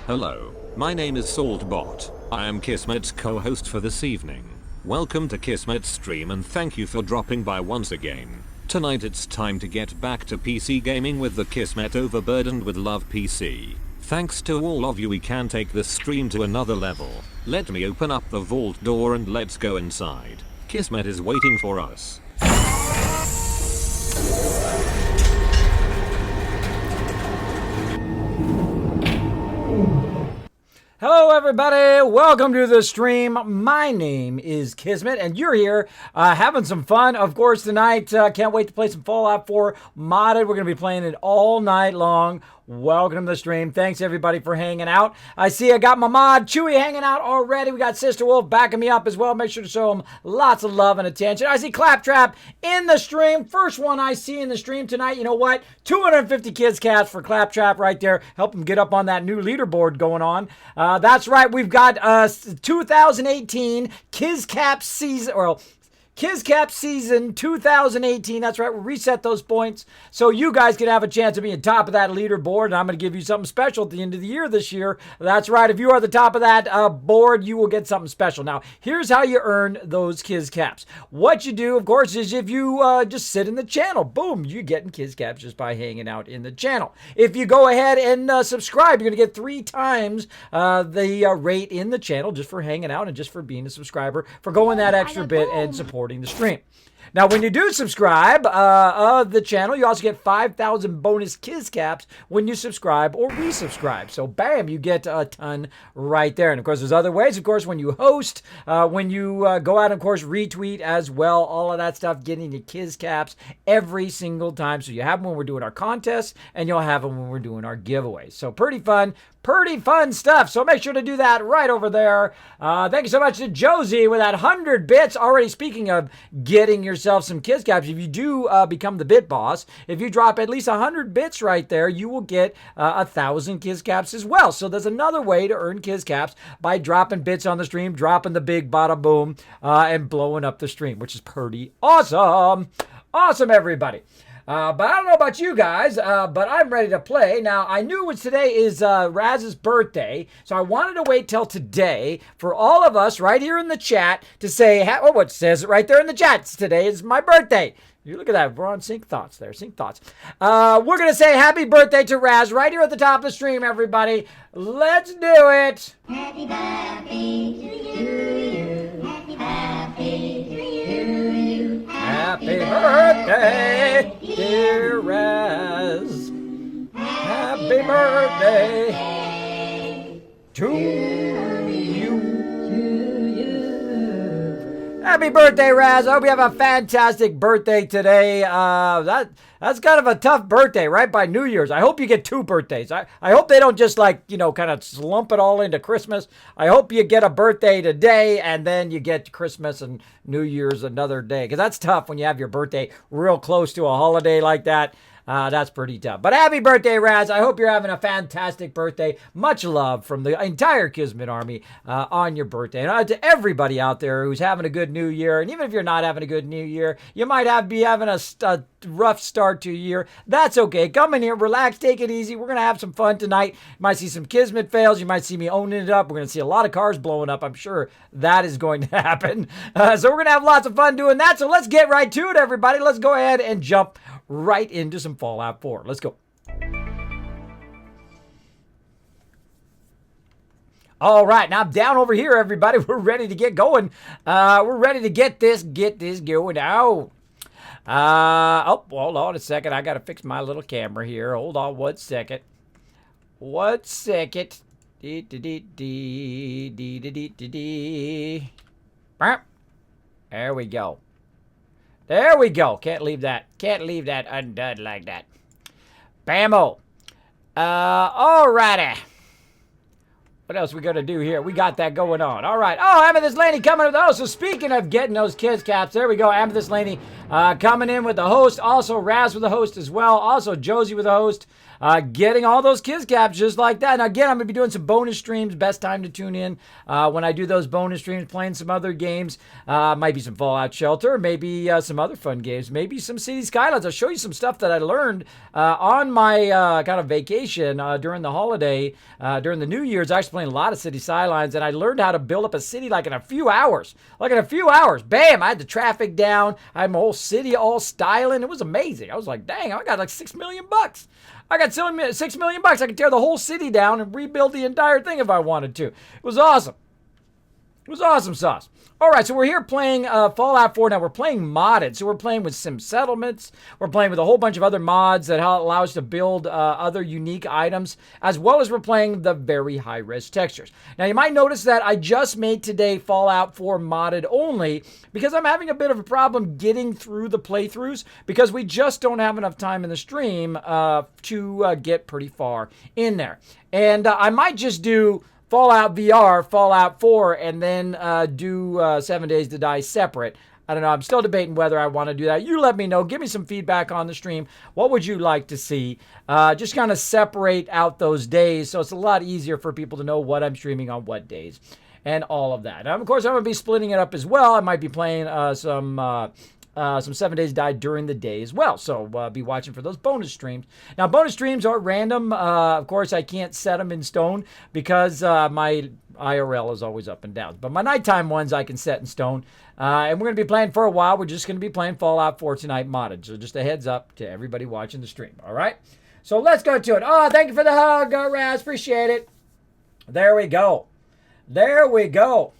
Hello, my name is Saltbot. I am Kismet's co-host for this evening. Welcome to Kismet's stream and thank you for dropping by once again. Tonight it's time to get back to PC gaming with the Kismet Overburdened with Love PC. Thanks to all of you, we can take this stream to another level. Let me open up the vault door and let's go inside. Kismet is waiting for us. Hello everybody, welcome to the stream. My name is Kismet and you're here having some fun. Of course tonight, can't wait to play some Fallout 4 modded. We're going to be playing it all night long. Welcome to the stream. Thanks everybody for hanging out. I see I got my mod Chewy hanging out already. We got Sister Wolf backing me up as well. Make sure to show them lots of love and attention. I see Claptrap in the stream. First one I see in the stream tonight. You know what? 250 kids cats for Claptrap right there. Help him get up on that new leaderboard going on. That's right. We've got 2018 KizCap season, or KizCap season 2018. That's right. We'll reset those points so you guys can have a chance to be on top of that leaderboard. And I'm going to give you something special at the end of the year this year. That's right. If you are at the top of that board, you will get something special. Now, here's how you earn those KizCaps. What you do, of course, is if you just sit in the channel, boom, you're getting KizCaps just by hanging out in the channel. If you go ahead and subscribe, you're going to get 3 times the rate in the channel just for hanging out and just for being a subscriber, for going that extra bit and supporting the stream. Now, when you do subscribe the channel, you also get 5,000 bonus KizCaps when you subscribe or resubscribe. So, bam, you get a ton right there. And, of course, there's other ways. Of course, when you host, when you go out and, of course, retweet as well, all of that stuff, getting your KizCaps every single time. So, you have them when we're doing our contests, and you'll have them when we're doing our giveaways. So, pretty fun stuff. So make sure to do that right over there. Thank you so much to Josie with that 100 bits. Already speaking of getting yourself some KizCaps, if you do become the bit boss, if you drop at least 100 bits right there, you will get 1,000 KizCaps as well. So there's another way to earn KizCaps by dropping bits on the stream, dropping the big bada boom, and blowing up the stream, which is pretty awesome. Awesome, everybody. But I don't know about you guys, but I'm ready to play. Now, I knew today is Raz's birthday, so I wanted to wait till today for all of us right here in the chat to say, what says it right there in the chat? Today is my birthday. You look at that. We're on Sync Thoughts there. Sync Thoughts. We're going to say happy birthday to Raz right here at the top of the stream, everybody. Let's do it. Happy birthday to you. Happy to you. Happy birthday, dear Raz. Happy birthday to you. Happy birthday, Raz. I hope you have a fantastic birthday today. That's kind of a tough birthday, right? By New Year's. I hope you get 2 birthdays. I hope they don't just kind of slump it all into Christmas. I hope you get a birthday today and then you get Christmas and New Year's another day. Because that's tough when you have your birthday real close to a holiday like that. That's pretty tough. But happy birthday, Raz. I hope you're having a fantastic birthday. Much love from the entire Kismet Army on your birthday. And to everybody out there who's having a good new year. And even if you're not having a good new year, you might be having a rough start to your year. That's okay. Come in here, relax, take it easy. We're going to have some fun tonight. You might see some Kismet fails. You might see me owning it up. We're going to see a lot of cars blowing up. I'm sure that is going to happen. So we're going to have lots of fun doing that. So let's get right to it, everybody. Let's go ahead and jump right into some Fallout 4. Let's go. All right, now I'm down over here, everybody. We're ready to get going. We're ready to get this going out. Hold on a second. I got to fix my little camera here. Hold on 1 second. 1 second. There we go. There we go. Can't leave that undone like that. Bammo. Alrighty. What else we gonna do here? We got that going on. All right. Oh, Amethyst Laney coming with those. So speaking of getting those KizCaps, there we go. Amethyst Laney coming in with the host. Also, Raz with the host as well. Also, Josie with the host. Getting all those kids caps just like that. And again, I'm going to be doing some bonus streams. Best time to tune in when I do those bonus streams, playing some other games. Might be some Fallout Shelter, maybe some other fun games, maybe some City Skylines. I'll show you some stuff that I learned on my kind of vacation during the holiday, during the New Year's. I was playing a lot of City Skylines, and I learned how to build up a city like in a few hours. Like in a few hours, bam! I had the traffic down. I had my whole city all styling. It was amazing. I was like, dang, I got like $6 million. I got $6 million. I could tear the whole city down and rebuild the entire thing if I wanted to. It was awesome. It was awesome sauce. All right, so we're here playing Fallout 4. Now, we're playing modded. So we're playing with Sim Settlements. We're playing with a whole bunch of other mods that allow us to build other unique items, as well as we're playing the very high-res textures. Now, you might notice that I just made today Fallout 4 modded only because I'm having a bit of a problem getting through the playthroughs because we just don't have enough time in the stream to get pretty far in there. And I might just do Fallout VR, Fallout 4, and then do 7 Days to Die separate. I don't know. I'm still debating whether I want to do that. You let me know. Give me some feedback on the stream. What would you like to see? Just kind of separate out those days so it's a lot easier for people to know what I'm streaming on what days and all of that. Now, of course, I'm going to be splitting it up as well. I might be playing some 7 Days Die during the day as well. So be watching for those bonus streams. Now, bonus streams are random. Of course, I can't set them in stone because my IRL is always up and down. But my nighttime ones I can set in stone. And we're going to be playing for a while. We're just going to be playing Fallout 4 tonight modded. So just a heads up to everybody watching the stream. All right? So let's go to it. Oh, thank you for the hug, Raz. Appreciate it. There we go. There we go.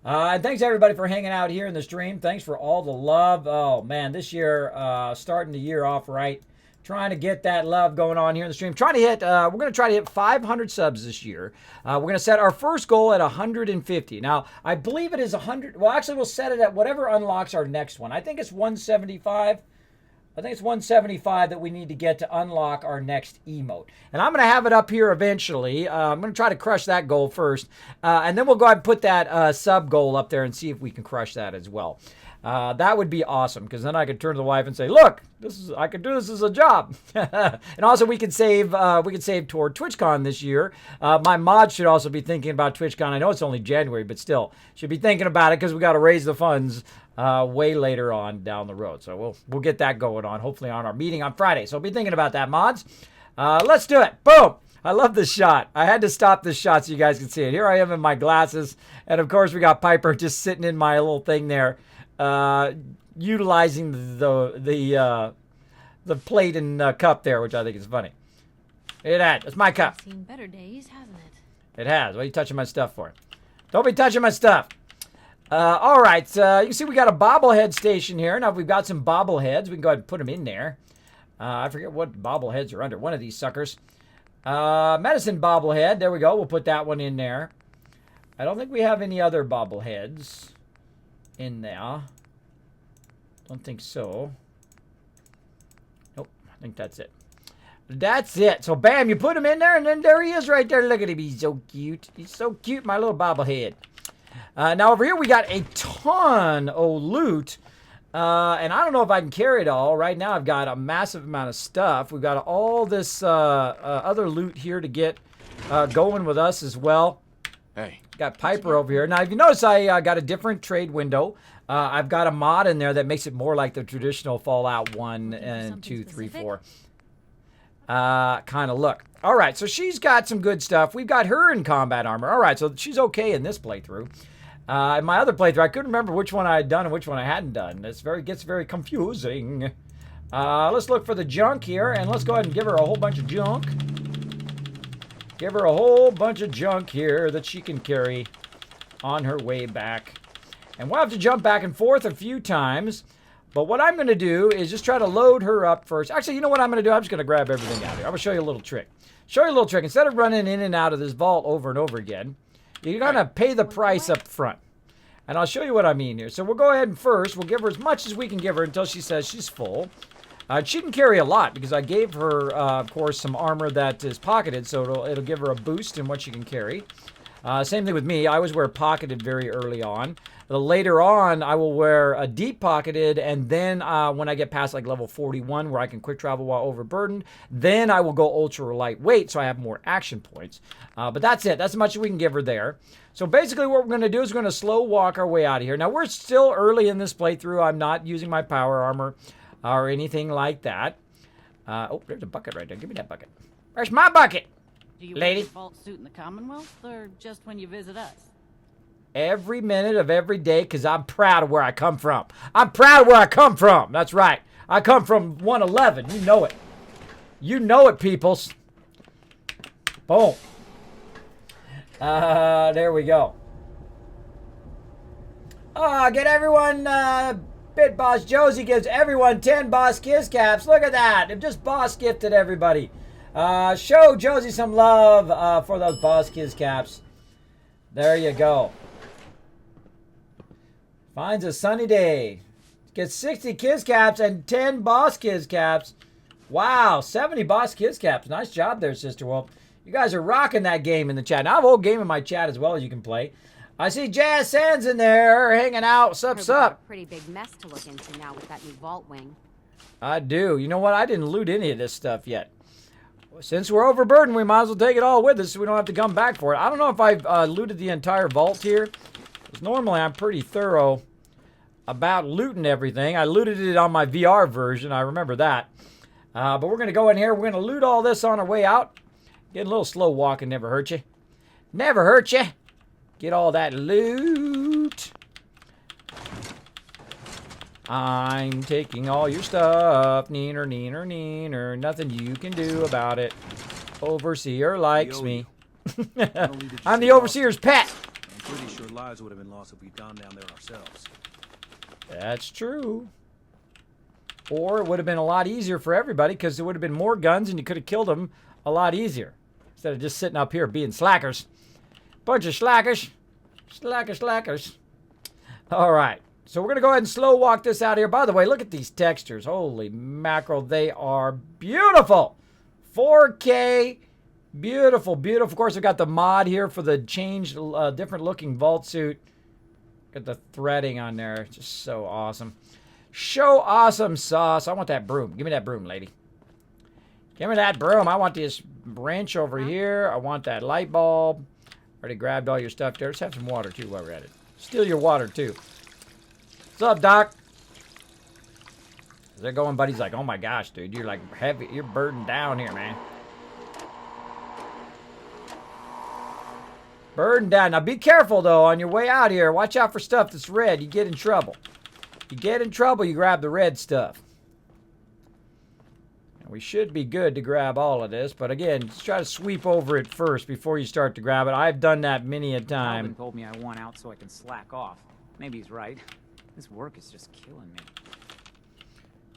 And thanks everybody for hanging out here in the stream. Thanks for all the love. Oh man, this year, starting the year off right. Trying to get that love going on here in the stream. Trying to hit, we're going to try to hit 500 subs this year. We're going to set our first goal at 150. Now, I believe it is 100. Well, actually, we'll set it at whatever unlocks our next one. I think it's 175. I think it's 175 that we need to get to unlock our next emote. And I'm going to have it up here eventually. I'm going to try to crush that goal first. And then we'll go ahead and put that sub goal up there and see if we can crush that as well. That would be awesome because then I could turn to the wife and say, look, I could do this as a job. And also we could save toward TwitchCon this year. My mod should also be thinking about TwitchCon. I know it's only January, but still should be thinking about it because we got to raise the funds way later on down the road. So we'll get that going on, hopefully on our meeting on Friday. So be thinking about that, mods. Let's do it. Boom. I love this shot. I had to stop this shot so you guys can see it. Here I am in my glasses. And of course we got Piper just sitting in my little thing there, utilizing the plate and cup there, which I think is funny. Look at that. It's my cup. It's seen better days, hasn't it? It has. What are you touching my stuff for? Don't be touching my stuff. All right, you can see we got a bobblehead station here. Now, we've got some bobbleheads. We can go ahead and put them in there. I forget what bobbleheads are under. One of these suckers. Medicine bobblehead. There we go. We'll put that one in there. I don't think we have any other bobbleheads in there. Don't think so. Nope, I think that's it. That's it. So, bam, you put him in there, and then there he is right there. Look at him. He's so cute. He's so cute, my little bobblehead. Now, over here, we got a ton of loot. And I don't know if I can carry it all. Right now, I've got a massive amount of stuff. We've got all this other loot here to get going with us as well. Hey. Got Piper over here. Now, if you notice, I got a different trade window. I've got a mod in there that makes it more like the traditional Fallout 1 and 2, 3, 4 kind of look. All right, so she's got some good stuff. We've got her in combat armor. All right, so she's okay in this playthrough. In my other playthrough, I couldn't remember which one I had done and which one I hadn't done. It gets very confusing. Let's look for the junk here, and let's go ahead and give her a whole bunch of junk. Give her a whole bunch of junk here that she can carry on her way back. And we'll have to jump back and forth a few times. But what I'm going to do is just try to load her up first. Actually, you know what I'm going to do? I'm just going to grab everything out here. I'm going to show you a little trick. Show you a little trick. Instead of running in and out of this vault over and over again, you're going to pay the price up front. And I'll show you what I mean here. So we'll go ahead and first, we'll give her as much as we can give her until she says she's full. She can carry a lot because I gave her, of course, some armor that is pocketed. So it'll give her a boost in what she can carry. Same thing with me. I always wear pocketed very early on. Later on, I will wear a deep pocketed, and then when I get past like level 41, where I can quick travel while overburdened, then I will go ultra lightweight, so I have more action points. But that's it. That's as much as we can give her there. So basically what we're going to do is we're going to slow walk our way out of here. Now, we're still early in this playthrough. I'm not using my power armor or anything like that. Oh, there's a bucket right there. Give me that bucket. Where's my bucket? Do you Lady? wear the vault suit in the Commonwealth, or just when you visit us? Every minute of every day, because I'm proud of where I come from. I'm proud of where I come from. That's right. I come from 111. You know it. You know it, peoples. Boom. There we go. Get everyone, Bit Boss Josie gives everyone 10 Boss Kiss Caps. Look at that. They've just Boss gifted everybody. Show Josie some love for those Boss Kiss Caps. There you go. Finds a sunny day. Gets 60 Kiss Caps and 10 Boss Kiss Caps. Wow, 70 Boss Kiss Caps. Nice job there, Sister Wolf. You guys are rocking that game in the chat. Now I have a whole game in my chat as well as you can play. I see Jazz Sands in there hanging out. Sup, sup? Pretty big mess to look into now with that new vault wing. I do. You know what? I didn't loot any of this stuff yet. Since we're overburdened, we might as well take it all with us so we don't have to come back for it. I don't know if I've looted the entire vault here. Because normally I'm pretty thorough about looting everything. I looted it on my VR version. I remember that. But we're going to go in here. We're going to loot all this on our way out. Getting a little slow walking never hurt you. Never hurt you. Get all that loot. I'm taking all your stuff. Neener, neener, neener. Nothing you can do about it. Overseer likes me. I'm the overseer's pet. I'm pretty sure lives would have been lost if we'd gone down there ourselves. That's true. Or it would have been a lot easier for everybody because there would have been more guns and you could have killed them a lot easier. Instead of just sitting up here being slackers. Bunch of slackers. Slackers. All right. So we're going to go ahead and slow walk this out here. By the way, look at these textures. Holy mackerel. They are beautiful. 4K. Beautiful, beautiful. Of course, I've got the mod here for the changed, different looking vault suit. Got the threading on there. Just so awesome. Show awesome sauce. I want that broom. Give me that broom, lady. Give me that broom. I want this branch over here. I want that light bulb. Already grabbed all your stuff there. Let's have some water, too, while we're at it. Steal your water, too. What's up, Doc? They're going, buddy's like, oh, my gosh, dude. You're, like, heavy. You're burdened down here, man. Burdened down. Now, be careful, though, on your way out here. Watch out for stuff that's red. You get in trouble. You get in trouble, you grab the red stuff. We should be good to grab all of this, but again, just try to sweep over it first before you start to grab it. I've done that many a time. Calvin told me I want out so I can slack off. Maybe he's right. This work is just killing me.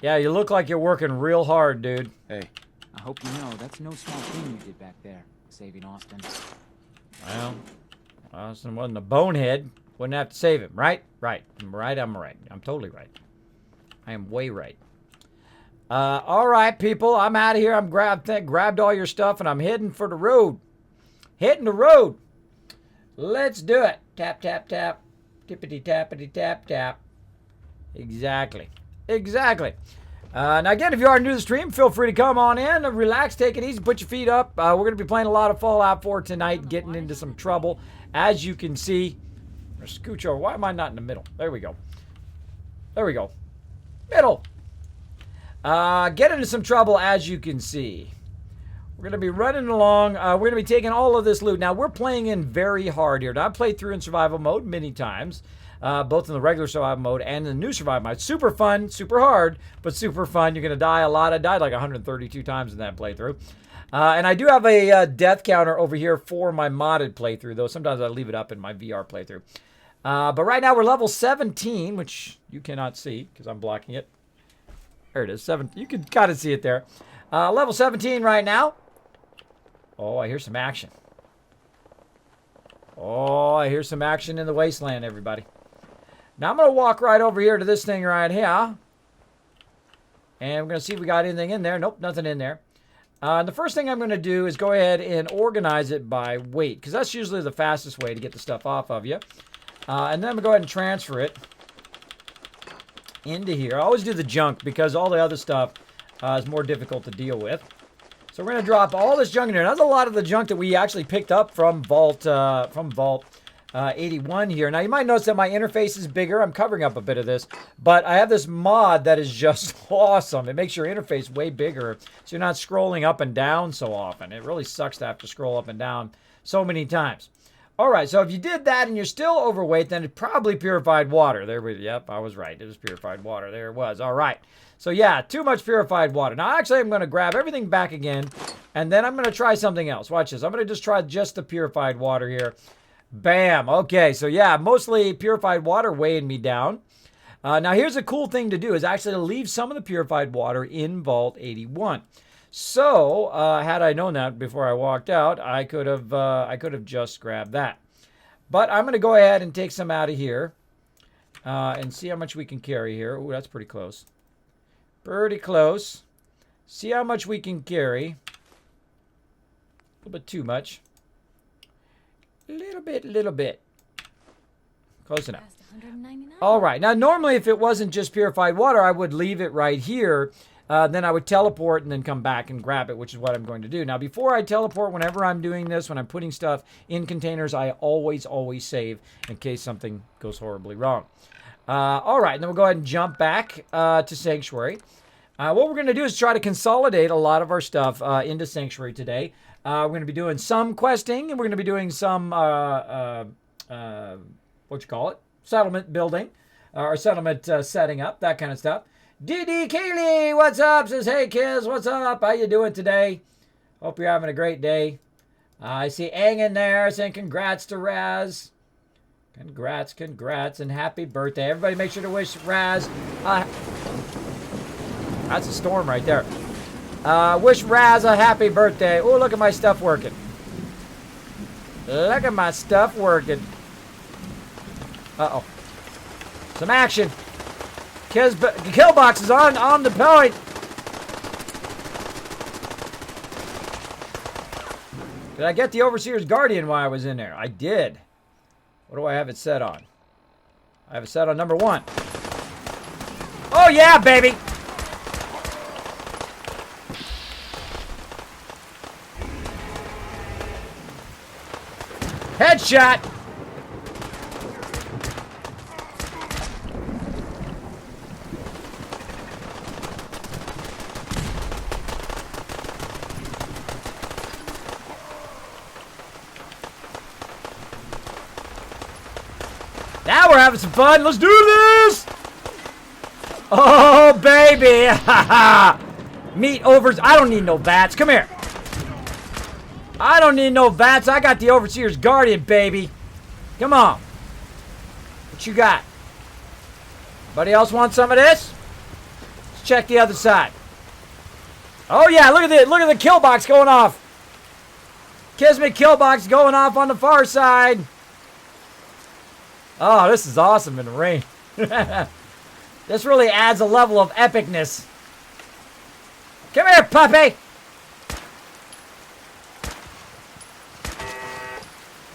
Yeah, you look like you're working real hard, dude. Hey. I hope you know that's no small thing you did back there, saving Austin. Well, Austin wasn't a bonehead. Wouldn't have to save him, right? Right. I'm right. I'm right. I'm totally right. I am way right. All right, people. I'm out of here. I'm grabbed all your stuff, and I'm heading for the road. Hitting the road. Let's do it. Tap, tap, tap. Tippity, tappity, tap, tap. Exactly. Exactly. Now, again, if you are new to the stream, feel free to come on in. Relax, take it easy, put your feet up. We're going to be playing a lot of Fallout 4 tonight, getting into some trouble. As you can see, scooch over. Why am I not in the middle? There we go. There we go. Middle. Get into some trouble, as you can see. We're going to be running along. We're going to be taking all of this loot. Now, we're playing in very hard here. Now, I've played through in survival mode many times, both in the regular survival mode and in the new survival mode. Super fun, super hard, but super fun. You're going to die a lot. I died like 132 times in that playthrough. And I do have a death counter over here for my modded playthrough, though sometimes I leave it up in my VR playthrough. But right now we're level 17, which you cannot see because I'm blocking it. There it is. You can kind of see it there. Level 17 right now. Oh, I hear some action. Oh, I hear some action in the wasteland, everybody. Now I'm going to walk right over here to this thing right here. And we're going to see if we got anything in there. Nope, nothing in there. The first thing I'm going to do is go ahead and organize it by weight, because that's usually the fastest way to get the stuff off of you. And then I'm going to go ahead and transfer it into here. I always do the junk because all the other stuff is more difficult to deal with. So we're going to drop all this junk in here. That's a lot of the junk that we actually picked up from Vault 81 here. Now you might notice that my interface is bigger. I'm covering up a bit of this, but I have this mod that is just awesome. It makes your interface way bigger, so you're not scrolling up and down so often. It really sucks to have to scroll up and down so many times. All right, so if you did that and you're still overweight, then it's probably purified water. Yep, I was right. It was purified water. There it was. All right. So yeah, too much purified water. Now actually I'm going to grab everything back again, and then I'm going to try something else. Watch this. I'm going to just try just the purified water here. Bam. Okay, so yeah, mostly purified water weighing me down. Now here's a cool thing to do is actually to leave some of the purified water in Vault 81. So had I known that before I walked out, I could have just grabbed that. But I'm going to go ahead and take some out of here and see how much we can carry here. Ooh, that's pretty close. Pretty close. See how much we can carry. A little bit too much. Little bit. Close enough. All right. Now, normally, if it wasn't just purified water, I would leave it right here. Then I would teleport and then come back and grab it, which is what I'm going to do. Now, before I teleport, whenever I'm doing this, when I'm putting stuff in containers, I always save in case something goes horribly wrong. All right. Then we'll go ahead and jump back to Sanctuary. What we're going to do is try to consolidate a lot of our stuff into Sanctuary today. We're going to be doing some questing, and we're going to be doing some, settlement building, or settlement setting up, that kind of stuff. DD Keeley, what's up? Says, hey, kids, what's up? How you doing today? Hope you're having a great day. I see Ang in there saying congrats to Raz. Congrats, and happy birthday. Everybody make sure to wish Raz. That's a storm right there. Wish Raz a happy birthday. Oh, look at my stuff working. Look at my stuff working. Uh-oh. Some action. Killbox is on the point. Did I get the Overseer's Guardian while I was in there? I did. What do I have it set on? I have it set on number 1. Oh, yeah, baby. Headshot. Now we're having some fun. Let's do this. Oh, baby. Meat overs. I don't need no VATS. Come here. I don't need no VATS. I got the Overseer's Guardian, baby. Come on. What you got? Anybody else want some of this? Let's check the other side. Oh, yeah. Look at the kill box going off. Kismet kill box going off on the far side. Oh, this is awesome in the rain. This really adds a level of epicness. Come here, puppy.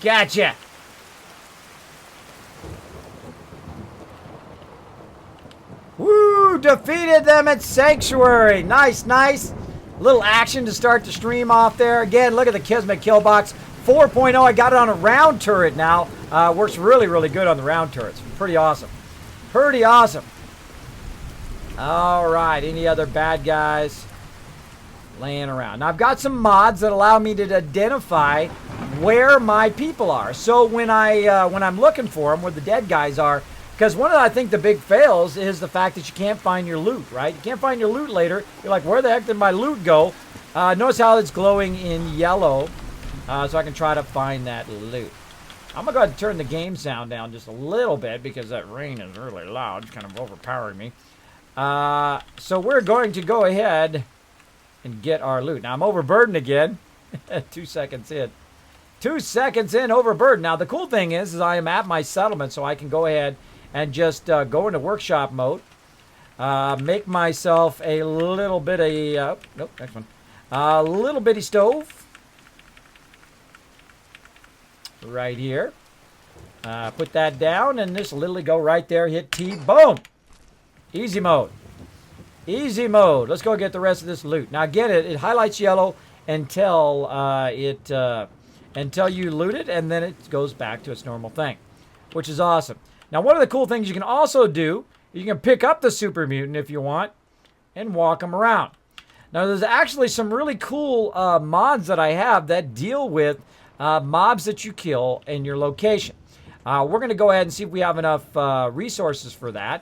Gotcha. Woo! Defeated them at Sanctuary. Nice, nice. Little action to start the stream off there. Again, look at the Kismet kill box. 4.0. I got it on a round turret now. Works really, really good on the round turrets. Pretty awesome. Pretty awesome. All right. Any other bad guys laying around? Now, I've got some mods that allow me to identify where my people are. So when I'm looking for them, where the dead guys are, because one of, I think, the big fails is the fact that you can't find your loot, right? You can't find your loot later. You're like, where the heck did my loot go? Notice how it's glowing in yellow. So I can try to find that loot. I'm going to go ahead and turn the game sound down just a little bit because that rain is really loud. It's kind of overpowering me. So we're going to go ahead and get our loot. Now, I'm overburdened again. 2 seconds in. 2 seconds in, overburdened. Now, the cool thing is I am at my settlement, so I can go ahead and just go into workshop mode. Make myself a little bit of... nope, next one. A little bitty stove. Right here. Put that down, and this will literally go right there. Hit T. Boom! Easy mode. Easy mode. Let's go get the rest of this loot. Now, get it. It highlights yellow until until you loot it, and then it goes back to its normal thing, which is awesome. Now, one of the cool things you can also do, you can pick up the super mutant if you want and walk them around. Now, there's actually some really cool mods that I have that deal with mobs that you kill in your location. We're going to go ahead and see if we have enough resources for that.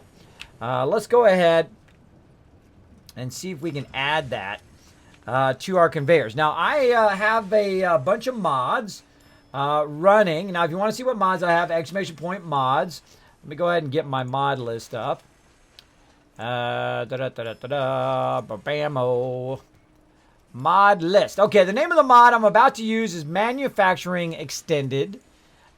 Let's go ahead and see if we can add that to our conveyors. Now, I have a bunch of mods running. Now, if you want to see what mods I have, ! mods. Let me go ahead and get my mod list up. Bammo. Mod list. Okay, the name of the mod I'm about to use is Manufacturing Extended.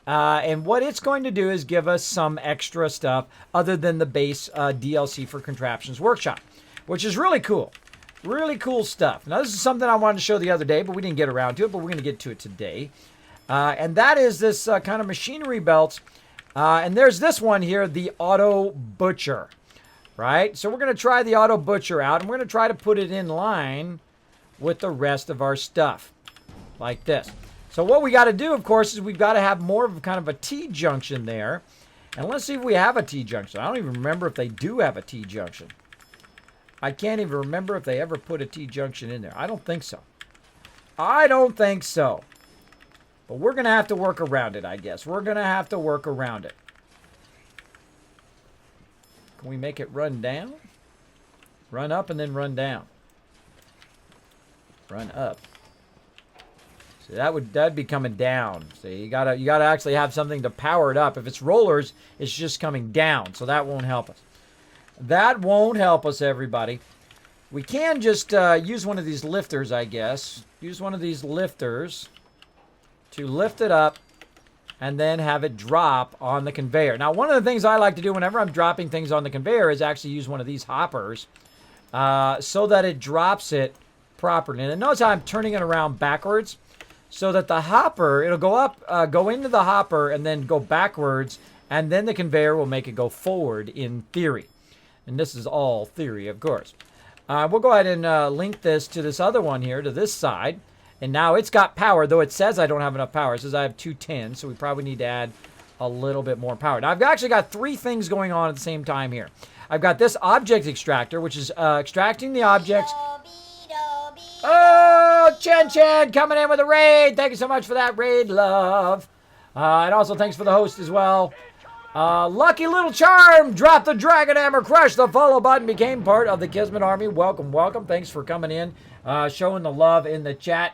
And what it's going to do is give us some extra stuff other than the base DLC for Contraptions Workshop, which is really cool. Really cool stuff. Now, this is something I wanted to show the other day, but we didn't get around to it, but we're going to get to it today. And that is this kind of machinery belt. And there's this one here, the Auto Butcher. Right? So we're going to try the Auto Butcher out, and we're going to try to put it in line with the rest of our stuff. Like this. So what we got to do, of course, is we've got to have more of kind of a T-junction there. And let's see if we have a T-junction. I don't even remember if they do have a T-junction. I can't even remember if they ever put a T-junction in there. I don't think so. I don't think so. But we're going to have to work around it, I guess. We're going to have to work around it. Can we make it run down? Run up and then run down. Run up. So that'd be coming down. So you gotta actually have something to power it up. If it's rollers, it's just coming down. So that won't help us. That won't help us, everybody. We can just use one of these lifters, I guess. Use one of these lifters to lift it up and then have it drop on the conveyor. Now, one of the things I like to do whenever I'm dropping things on the conveyor is actually use one of these hoppers so that it drops it properly. And notice how I'm turning it around backwards so that the hopper, it'll go up, go into the hopper and then go backwards, and then the conveyor will make it go forward in theory. And this is all theory, of course. We'll go ahead and link this to this other one here, to this side. And now it's got power, though it says I don't have enough power. It says I have 210, so we probably need to add a little bit more power. Now, I've actually got three things going on at the same time here. I've got this object extractor, which is extracting the objects. Oh, Chen Chen coming in with a raid. Thank you so much for that raid, love. And also thanks for the host as well. Lucky Little Charm dropped the Dragon Hammer, crushed the follow button, became part of the Kismet Army. Welcome, welcome. Thanks for coming in, showing the love in the chat.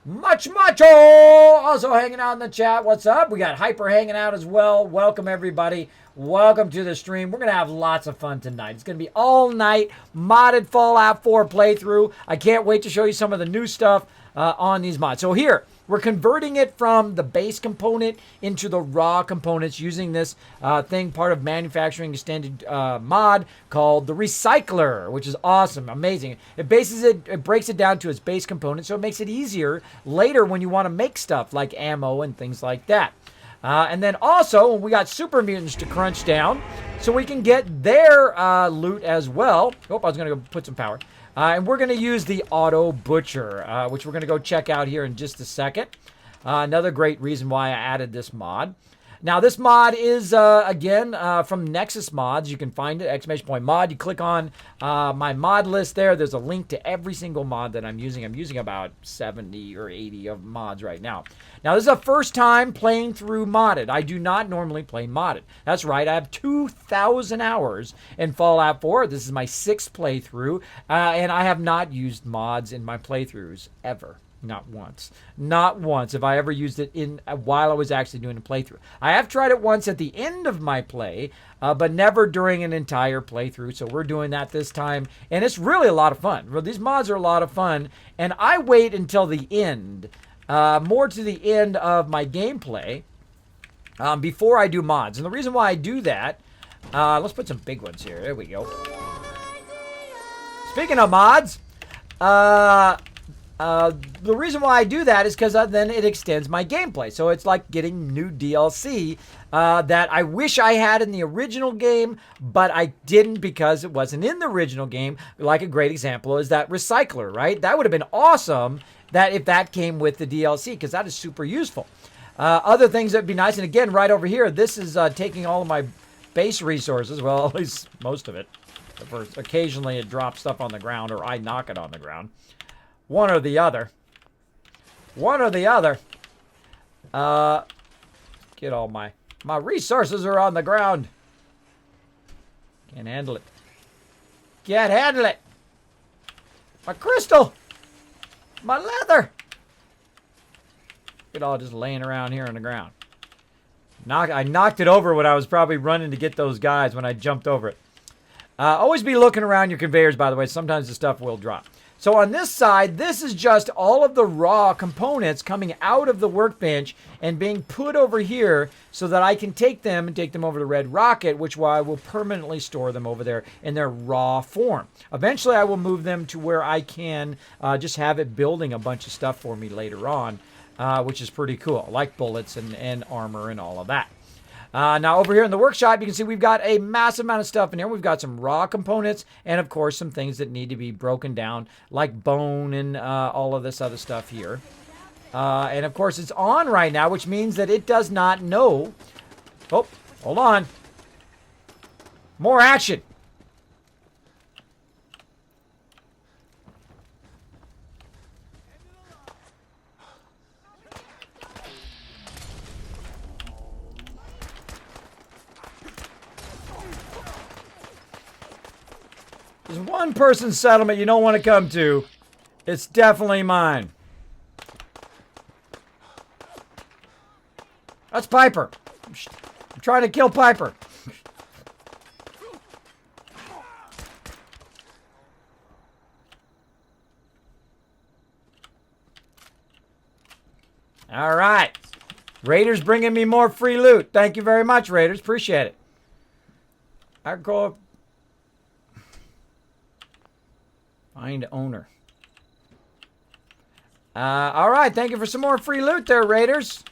Much Macho also hanging out in the chat. What's up? We got Hyper hanging out as well. Welcome, everybody. Welcome to the stream. We're going to have lots of fun tonight. It's going to be all night modded Fallout 4 playthrough. I can't wait to show you some of the new stuff on these mods. So here, we're converting it from the base component into the raw components using this thing, part of Manufacturing Extended mod called the Recycler, which is awesome, amazing. It breaks it down to its base component, so it makes it easier later when you want to make stuff like ammo and things like that. And then also, we got super mutants to crunch down so we can get their loot as well. Oh, I was going to go put some power. And we're going to use the Auto Butcher, which we're going to go check out here in just a second. Another great reason why I added this mod. Now, this mod is, again, from Nexus Mods. You can find it, !mod. You click on my mod list there. There's a link to every single mod that I'm using. I'm using about 70 or 80 of mods right now. Now, this is the first time playing through modded. I do not normally play modded. That's right. I have 2,000 hours in Fallout 4. This is my 6th playthrough, and I have not used mods in my playthroughs ever. Not once. Not once have I ever used it while I was actually doing a playthrough. I have tried it once at the end of my play, but never during an entire playthrough. So we're doing that this time, and it's really a lot of fun. These mods are a lot of fun, and I wait until the end, more to the end of my gameplay, before I do mods. And the reason why I do that, let's put some big ones here. There we go. Speaking of mods, The reason why I do that is because then it extends my gameplay. So it's like getting new DLC that I wish I had in the original game, but I didn't because it wasn't in the original game. Like a great example is that Recycler, right? That would have been awesome that if that came with the DLC, because that is super useful. Other things that would be nice, and again, right over here, this is taking all of my base resources. Well, at least most of it. First, occasionally it drops stuff on the ground, or I knock it on the ground. One or the other. One or the other. Get all my resources are on the ground. Can't handle it. Can't handle it. My crystal. My leather. It all just laying around here on the ground. I knocked it over when I was probably running to get those guys when I jumped over it. Always be looking around your conveyors, by the way. Sometimes the stuff will drop. So on this side, this is just all of the raw components coming out of the workbench and being put over here so that I can take them and take them over to Red Rocket, which I will permanently store them over there in their raw form. Eventually, I will move them to where I can just have it building a bunch of stuff for me later on, which is pretty cool, like bullets and armor and all of that. Now over here in the workshop, you can see we've got a massive amount of stuff in here. We've got some raw components and, of course, some things that need to be broken down, like bone and all of this other stuff here. And, of course, it's on right now, which means that it does not know. Oh, hold on. More action. There's one person settlement you don't want to come to. It's definitely mine. That's Piper. I'm trying to kill Piper. All right. Raiders bringing me more free loot. Thank you very much, Raiders. Appreciate it. I go find owner. All right. Thank you for some more free loot there, Raiders.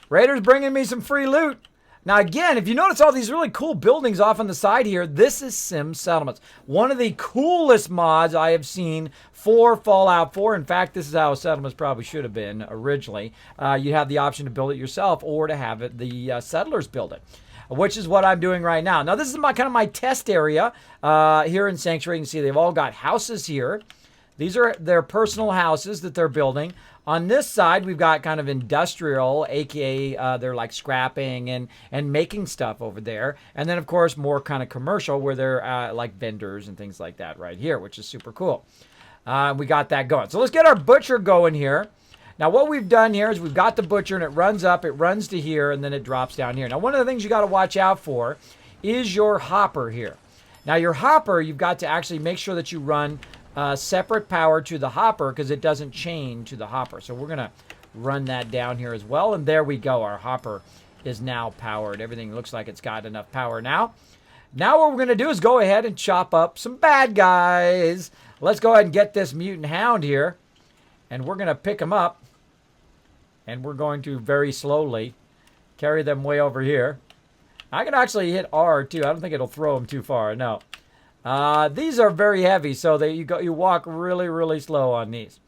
Raiders bringing me some free loot. Now, again, if you notice all these really cool buildings off on the side here, this is Sim Settlements. One of the coolest mods I have seen for Fallout 4. In fact, this is how Settlements probably should have been originally. You have the option to build it yourself or to have it the settlers build it, which is what I'm doing right now. Now, this is kind of my test area here in Sanctuary. You can see they've all got houses here. These are their personal houses that they're building. On this side, we've got kind of industrial, aka they're like scrapping and making stuff over there. And then, of course, more kind of commercial where they're like vendors and things like that right here, which is super cool. We got that going. So let's get our butcher going here. Now, what we've done here is we've got the butcher and it runs up, it runs to here, and then it drops down here. Now, one of the things you got to watch out for is your hopper here. Now, your hopper, you've got to actually make sure that you run separate power to the hopper because it doesn't chain to the hopper. So we're going to run that down here as well. And there we go. Our hopper is now powered. Everything looks like it's got enough power now. Now what we're going to do is go ahead and chop up some bad guys. Let's go ahead and get this mutant hound here. And we're going to pick them up. And we're going to very slowly carry them way over here. I can actually hit R too. I don't think it'll throw them too far. No. These are very heavy, so you walk really, really slow on these.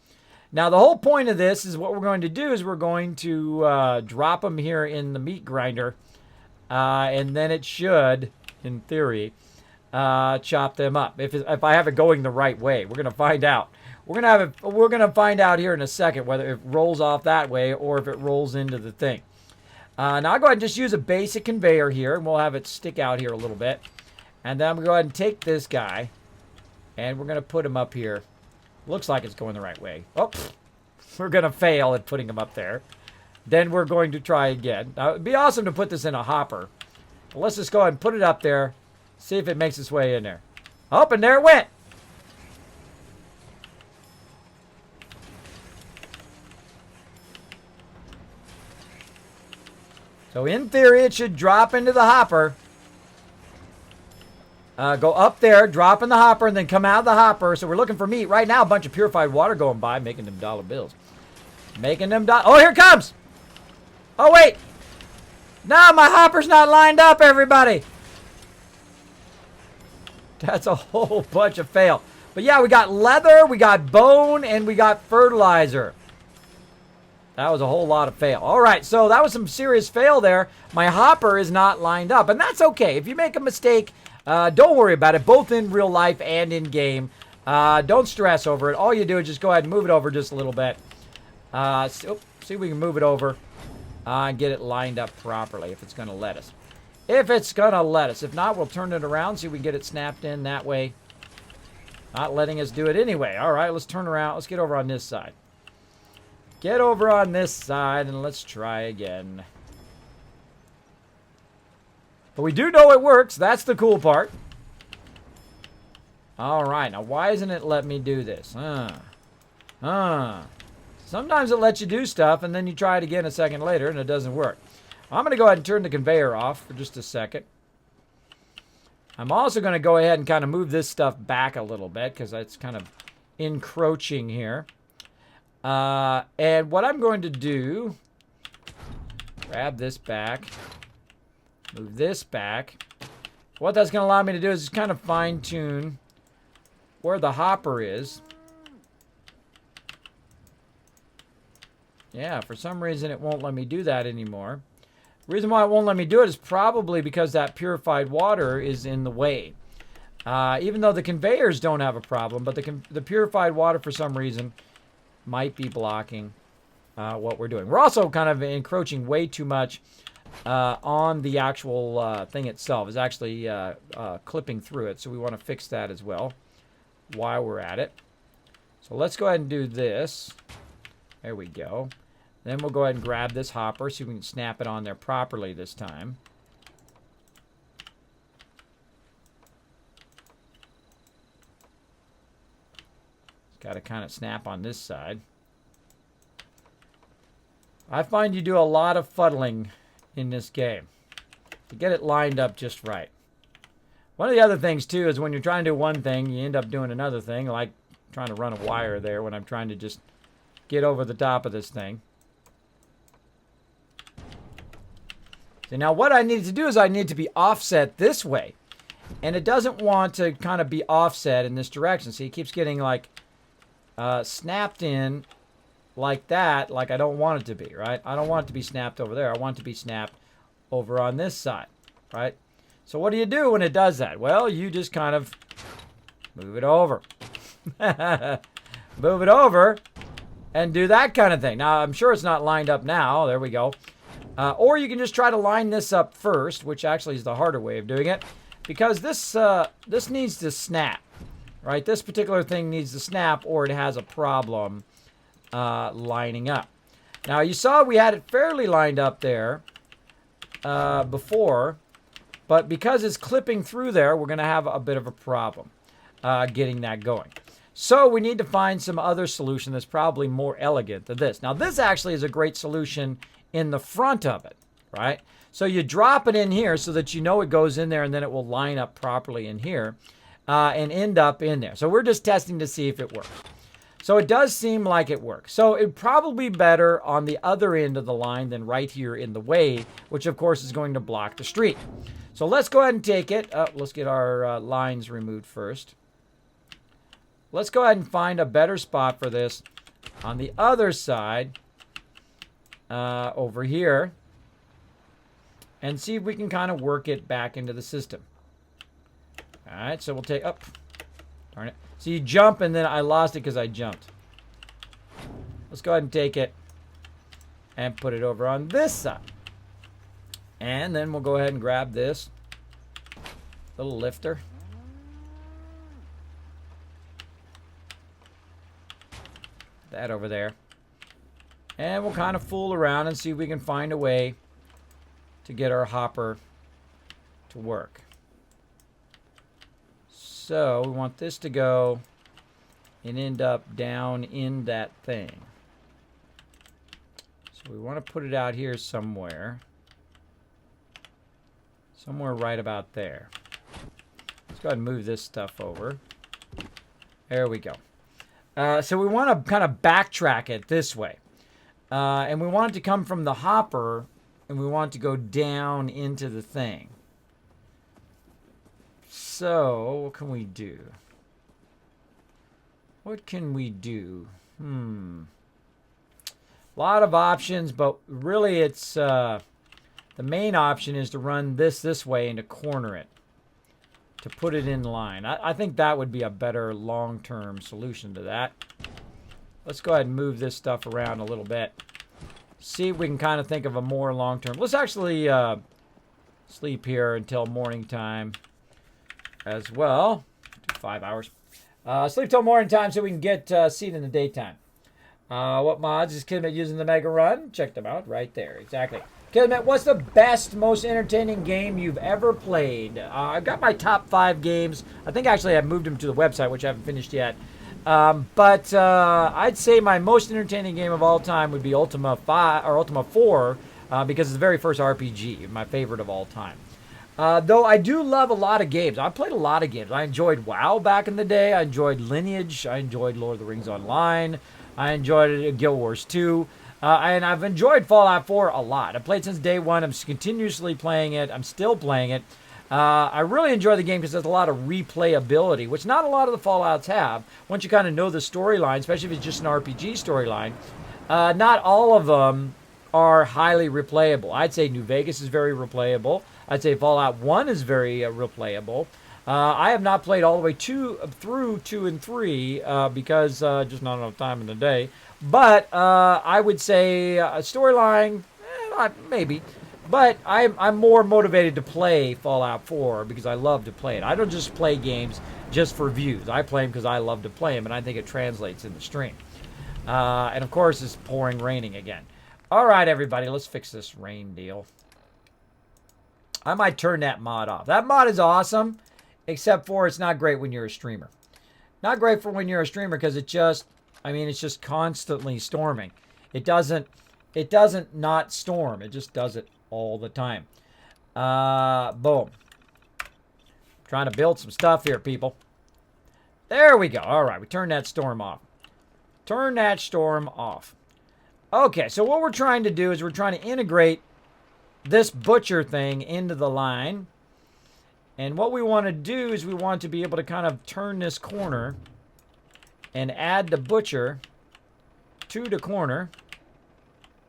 Now, the whole point of this is what we're going to do is we're going to drop them here in the meat grinder, and then it should, in theory, chop them up. If I have it going the right way, we're going to find out. We're going to find out here in a second whether it rolls off that way or if it rolls into the thing. Now, I'll go ahead and just use a basic conveyor here, and we'll have it stick out here a little bit. And then I'm going to go ahead and take this guy, and we're going to put him up here. Looks like it's going the right way. Oh, we're going to fail at putting him up there. Then we're going to try again. Now, it'd be awesome to put this in a hopper. But let's just go ahead and put it up there, see if it makes its way in there. Oh, and there it went. So in theory, it should drop into the hopper. Go up there, drop in the hopper, and then come out of the hopper. So we're looking for meat. Right now, a bunch of purified water going by, making them dollar bills. Making them Oh, here it comes! Oh, wait! No, my hopper's not lined up, everybody! That's a whole bunch of fail. But yeah, we got leather, we got bone, and we got fertilizer. That was a whole lot of fail. All right, so that was some serious fail there. My hopper is not lined up, and that's okay. If you make a mistake, don't worry about it, both in real life and in game. Don't stress over it. All you do is just go ahead and move it over just a little bit. See if we can move it over and get it lined up properly if it's going to let us. If it's going to let us. If not, we'll turn it around, see if we can get it snapped in that way. Not letting us do it anyway. All right, let's turn around. Let's get over on this side. Get over on this side, and let's try again. But we do know it works. That's the cool part. All right, now why isn't it letting me do this? Sometimes it lets you do stuff, and then you try it again a second later, and it doesn't work. I'm going to go ahead and turn the conveyor off for just a second. I'm also going to go ahead and kind of move this stuff back a little bit because it's kind of encroaching here. And what I'm going to do, grab this back, move this back. What that's going to allow me to do is just kind of fine-tune where the hopper is. Yeah, for some reason it won't let me do that anymore. The reason why it won't let me do it is probably because that purified water is in the way. Even though the conveyors don't have a problem, but the purified water for some reason might be blocking what we're doing. We're also kind of encroaching way too much on the actual thing itself. It's actually clipping through it, so we want to fix that as well while we're at it. So let's go ahead and do this. There we go. Then we'll go ahead and grab this hopper so we can snap it on there properly this time. It's got to kind of snap on this side. I find you do a lot of fuddling in this game to get it lined up just right. One of the other things, too, is when you're trying to do one thing, you end up doing another thing, like trying to run a wire there when I'm trying to just get over the top of this thing. So now what I need to do is I need to be offset this way. And it doesn't want to kind of be offset in this direction. See, it keeps getting like snapped in like that, like I don't want it to be, right? I don't want it to be snapped over there. I want it to be snapped over on this side, right? So what do you do when it does that? Well, you just kind of move it over. Move it over and do that kind of thing. Now, I'm sure it's not lined up now. There we go. Or you can just try to line this up first, which actually is the harder way of doing it, because this needs to snap, right? This particular thing needs to snap, or it has a problem lining up. Now, you saw we had it fairly lined up there before, but because it's clipping through there, we're going to have a bit of a problem getting that going. So we need to find some other solution that's probably more elegant than this. Now, this actually is a great solution in the front of it, right? So you drop it in here so that you know it goes in there, and then it will line up properly in here and end up in there. So we're just testing to see if it works. So it does seem like it works. So it'd probably be better on the other end of the line than right here in the way, which of course is going to block the street. So let's go ahead and take it. Let's get our lines removed first. Let's go ahead and find a better spot for this on the other side over here and see if we can kind of work it back into the system. All right, so we'll take up. Darn it. So you jump, and then I lost it because I jumped. Let's go ahead and take it and put it over on this side. And then we'll go ahead and grab this little lifter. That over there. And we'll kind of fool around and see if we can find a way to get our hopper to work. So we want this to go and end up down in that thing. So we want to put it out here somewhere. Somewhere right about there. Let's go ahead and move this stuff over. There we go. So we want to kind of backtrack it this way. And we want it to come from the hopper, and we want it to go down into the thing. So, what can we do? What can we do? A lot of options, but really it's the main option is to run this way and to corner it, to put it in line. I think that would be a better long-term solution to that. Let's go ahead and move this stuff around a little bit. See if we can kind of think of a more long-term. Let's actually sleep here until morning time as well. 5 hours. Sleep till morning time so we can get seed in the daytime. What mods is Kismet using the Mega Run? Check them out right there. Exactly. Kismet, what's the best, most entertaining game you've ever played? I've got my top 5 games. I think actually I've moved them to the website, which I haven't finished yet. But I'd say my most entertaining game of all time would be Ultima 5 or Ultima 4 because it's the very first RPG, my favorite of all time. Though I do love a lot of games. I played a lot of games. I enjoyed WoW back in the day. I enjoyed Lineage. I enjoyed Lord of the Rings Online. I enjoyed Guild Wars 2. And I've enjoyed Fallout 4 a lot. I've played since day one. I'm continuously playing it. I'm still playing it. I really enjoy the game because there's a lot of replayability, which not a lot of the Fallouts have. Once you kind of know the storyline, especially if it's just an RPG storyline, not all of them are highly replayable. I'd say New Vegas is very replayable. I'd say Fallout 1 is very replayable. I have not played all the way through 2 and 3 because just not enough time in the day. But I would say a storyline, maybe. But I'm more motivated to play Fallout 4 because I love to play it. I don't just play games just for views. I play them because I love to play them, and I think it translates in the stream. And, of course, it's raining again. All right, everybody, let's fix this rain deal. I might turn that mod off. That mod is awesome, except for it's not great when you're a streamer. Not great for when you're a streamer because it's just constantly storming. It doesn't not storm. It just does it all the time. Boom. Trying to build some stuff here, people. There we go. All right, we turned that storm off. Turn that storm off. Okay, so what we're trying to do is we're trying to integrate this butcher thing into the line. And what we want to do is we want to be able to kind of turn this corner and add the butcher to the corner.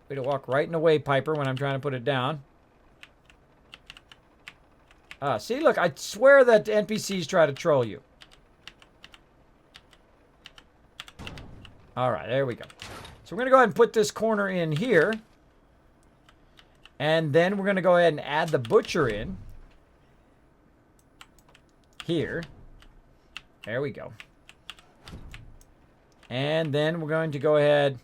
Way to walk right in the way, Piper, when I'm trying to put it down. See, look, I swear that NPCs try to troll you. All right, there we go. So we're going to go ahead and put this corner in here. And then we're going to go ahead and add the butcher in. Here. There we go. And then we're going to go ahead.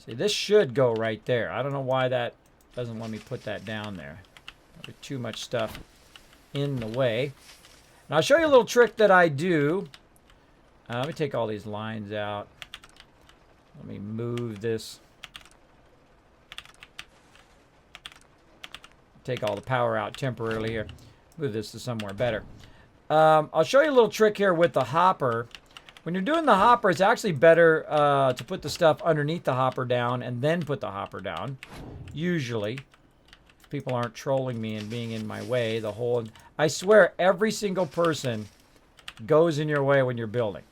See, this should go right there. I don't know why that doesn't let me put that down there. There's too much stuff in the way. And I'll show you a little trick that I do. Let me take all these lines out. Let me move this. Take all the power out temporarily here. Move this to somewhere better. I'll show you a little trick here with the hopper. When you're doing the hopper, it's actually better to put the stuff underneath the hopper down and then put the hopper down. Usually. If people aren't trolling me and being in my way the whole... I swear, every single person goes in your way when you're building.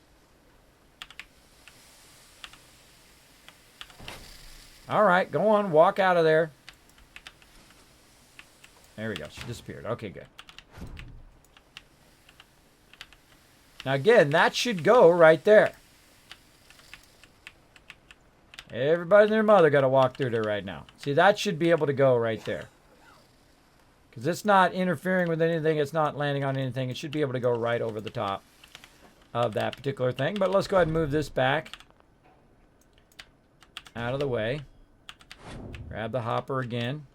All right, go on. Walk out of there. There we go. She disappeared. Okay, good. Now, again, that should go right there. Everybody and their mother got to walk through there right now. See, that should be able to go right there. Because it's not interfering with anything. It's not landing on anything. It should be able to go right over the top of that particular thing. But let's go ahead and move this back. Out of the way. Grab the hopper again.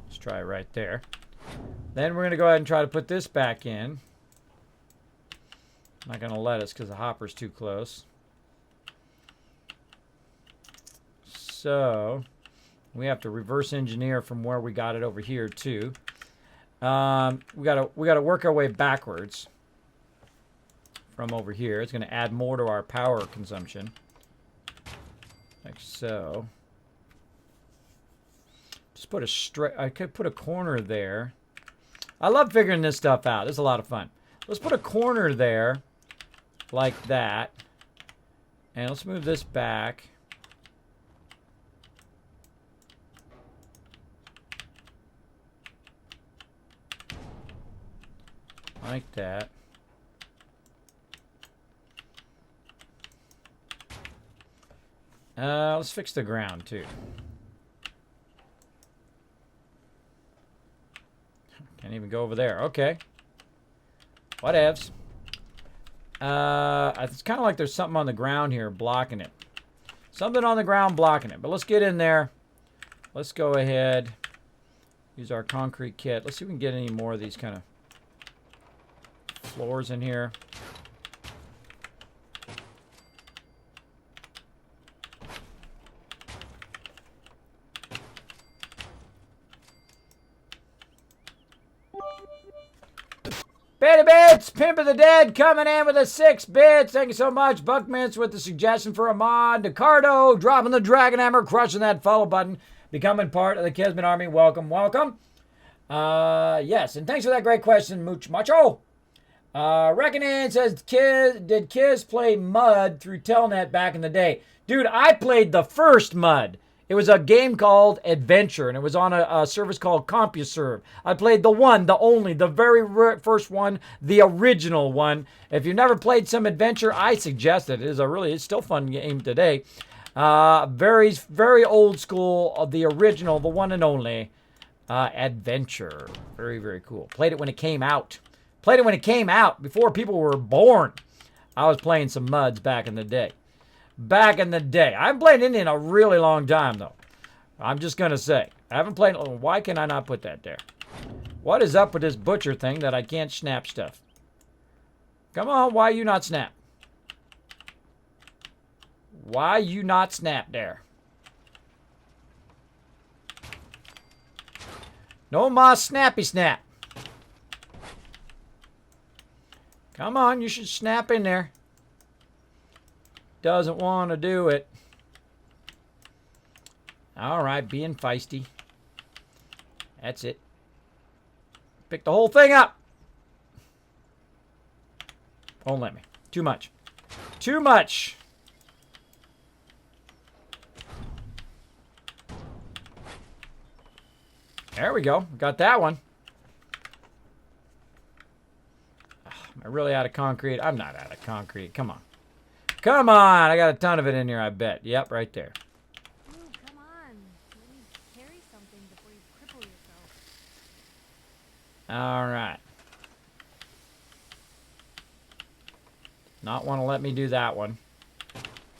Let's try it right there. Then we're going to go ahead and try to put this back in. Not going to let us because the hopper's too close. So we have to reverse engineer from where we got it over here too. We gotta work our way backwards from over here. It's going to add more to our power consumption, like so. Just put a straight. I could put a corner there. I love figuring this stuff out. It's a lot of fun. Let's put a corner there, like that, and let's move this back. Like that. Let's fix the ground too. Can't even go over there. Okay. Whatevs. It's kind of like there's something on the ground here blocking it. Something on the ground blocking it. But let's get in there. Let's go ahead. Use our concrete kit. Let's see if we can get any more of these kind of floors in here. Betty Bits, Pimp of the Dead, coming in with a 6 bits. Thank you so much. Buckmints with the suggestion for a mod. Ricardo, dropping the Dragon Hammer, crushing that follow button, becoming part of the Kismet Army. Welcome, welcome. Yes, and thanks for that great question, Mooch Macho. Reckoning says, did Kiz play Mud through Telnet back in the day? Dude, I played the first Mud. It was a game called Adventure, and it was on a service called CompuServe. I played the one, the only, the very first one, the original one. If you've never played some Adventure, I suggest it. It's still a fun game today. Very, very old school, the original, the one and only Adventure. Very, very cool. Played it when it came out. Played it when it came out, before people were born. I was playing some Muds back in the day. Back in the day. I haven't played it in a really long time, though. I'm just going to say. I haven't played... Why can I not put that there? What is up with this butcher thing that I can't snap stuff? Come on, why you not snap? Why you not snap there? No more snappy snap. Come on, you should snap in there. Doesn't want to do it. All right, being feisty. That's it. Pick the whole thing up. Won't let me. Too much. Too much. There we go. Got that one. Am I really out of concrete? I'm not out of concrete. Come on. Come on. I got a ton of it in here, I bet. Yep, right there. Ooh, come on. Let me carry something before you cripple yourself. All right. Not want to let me do that one.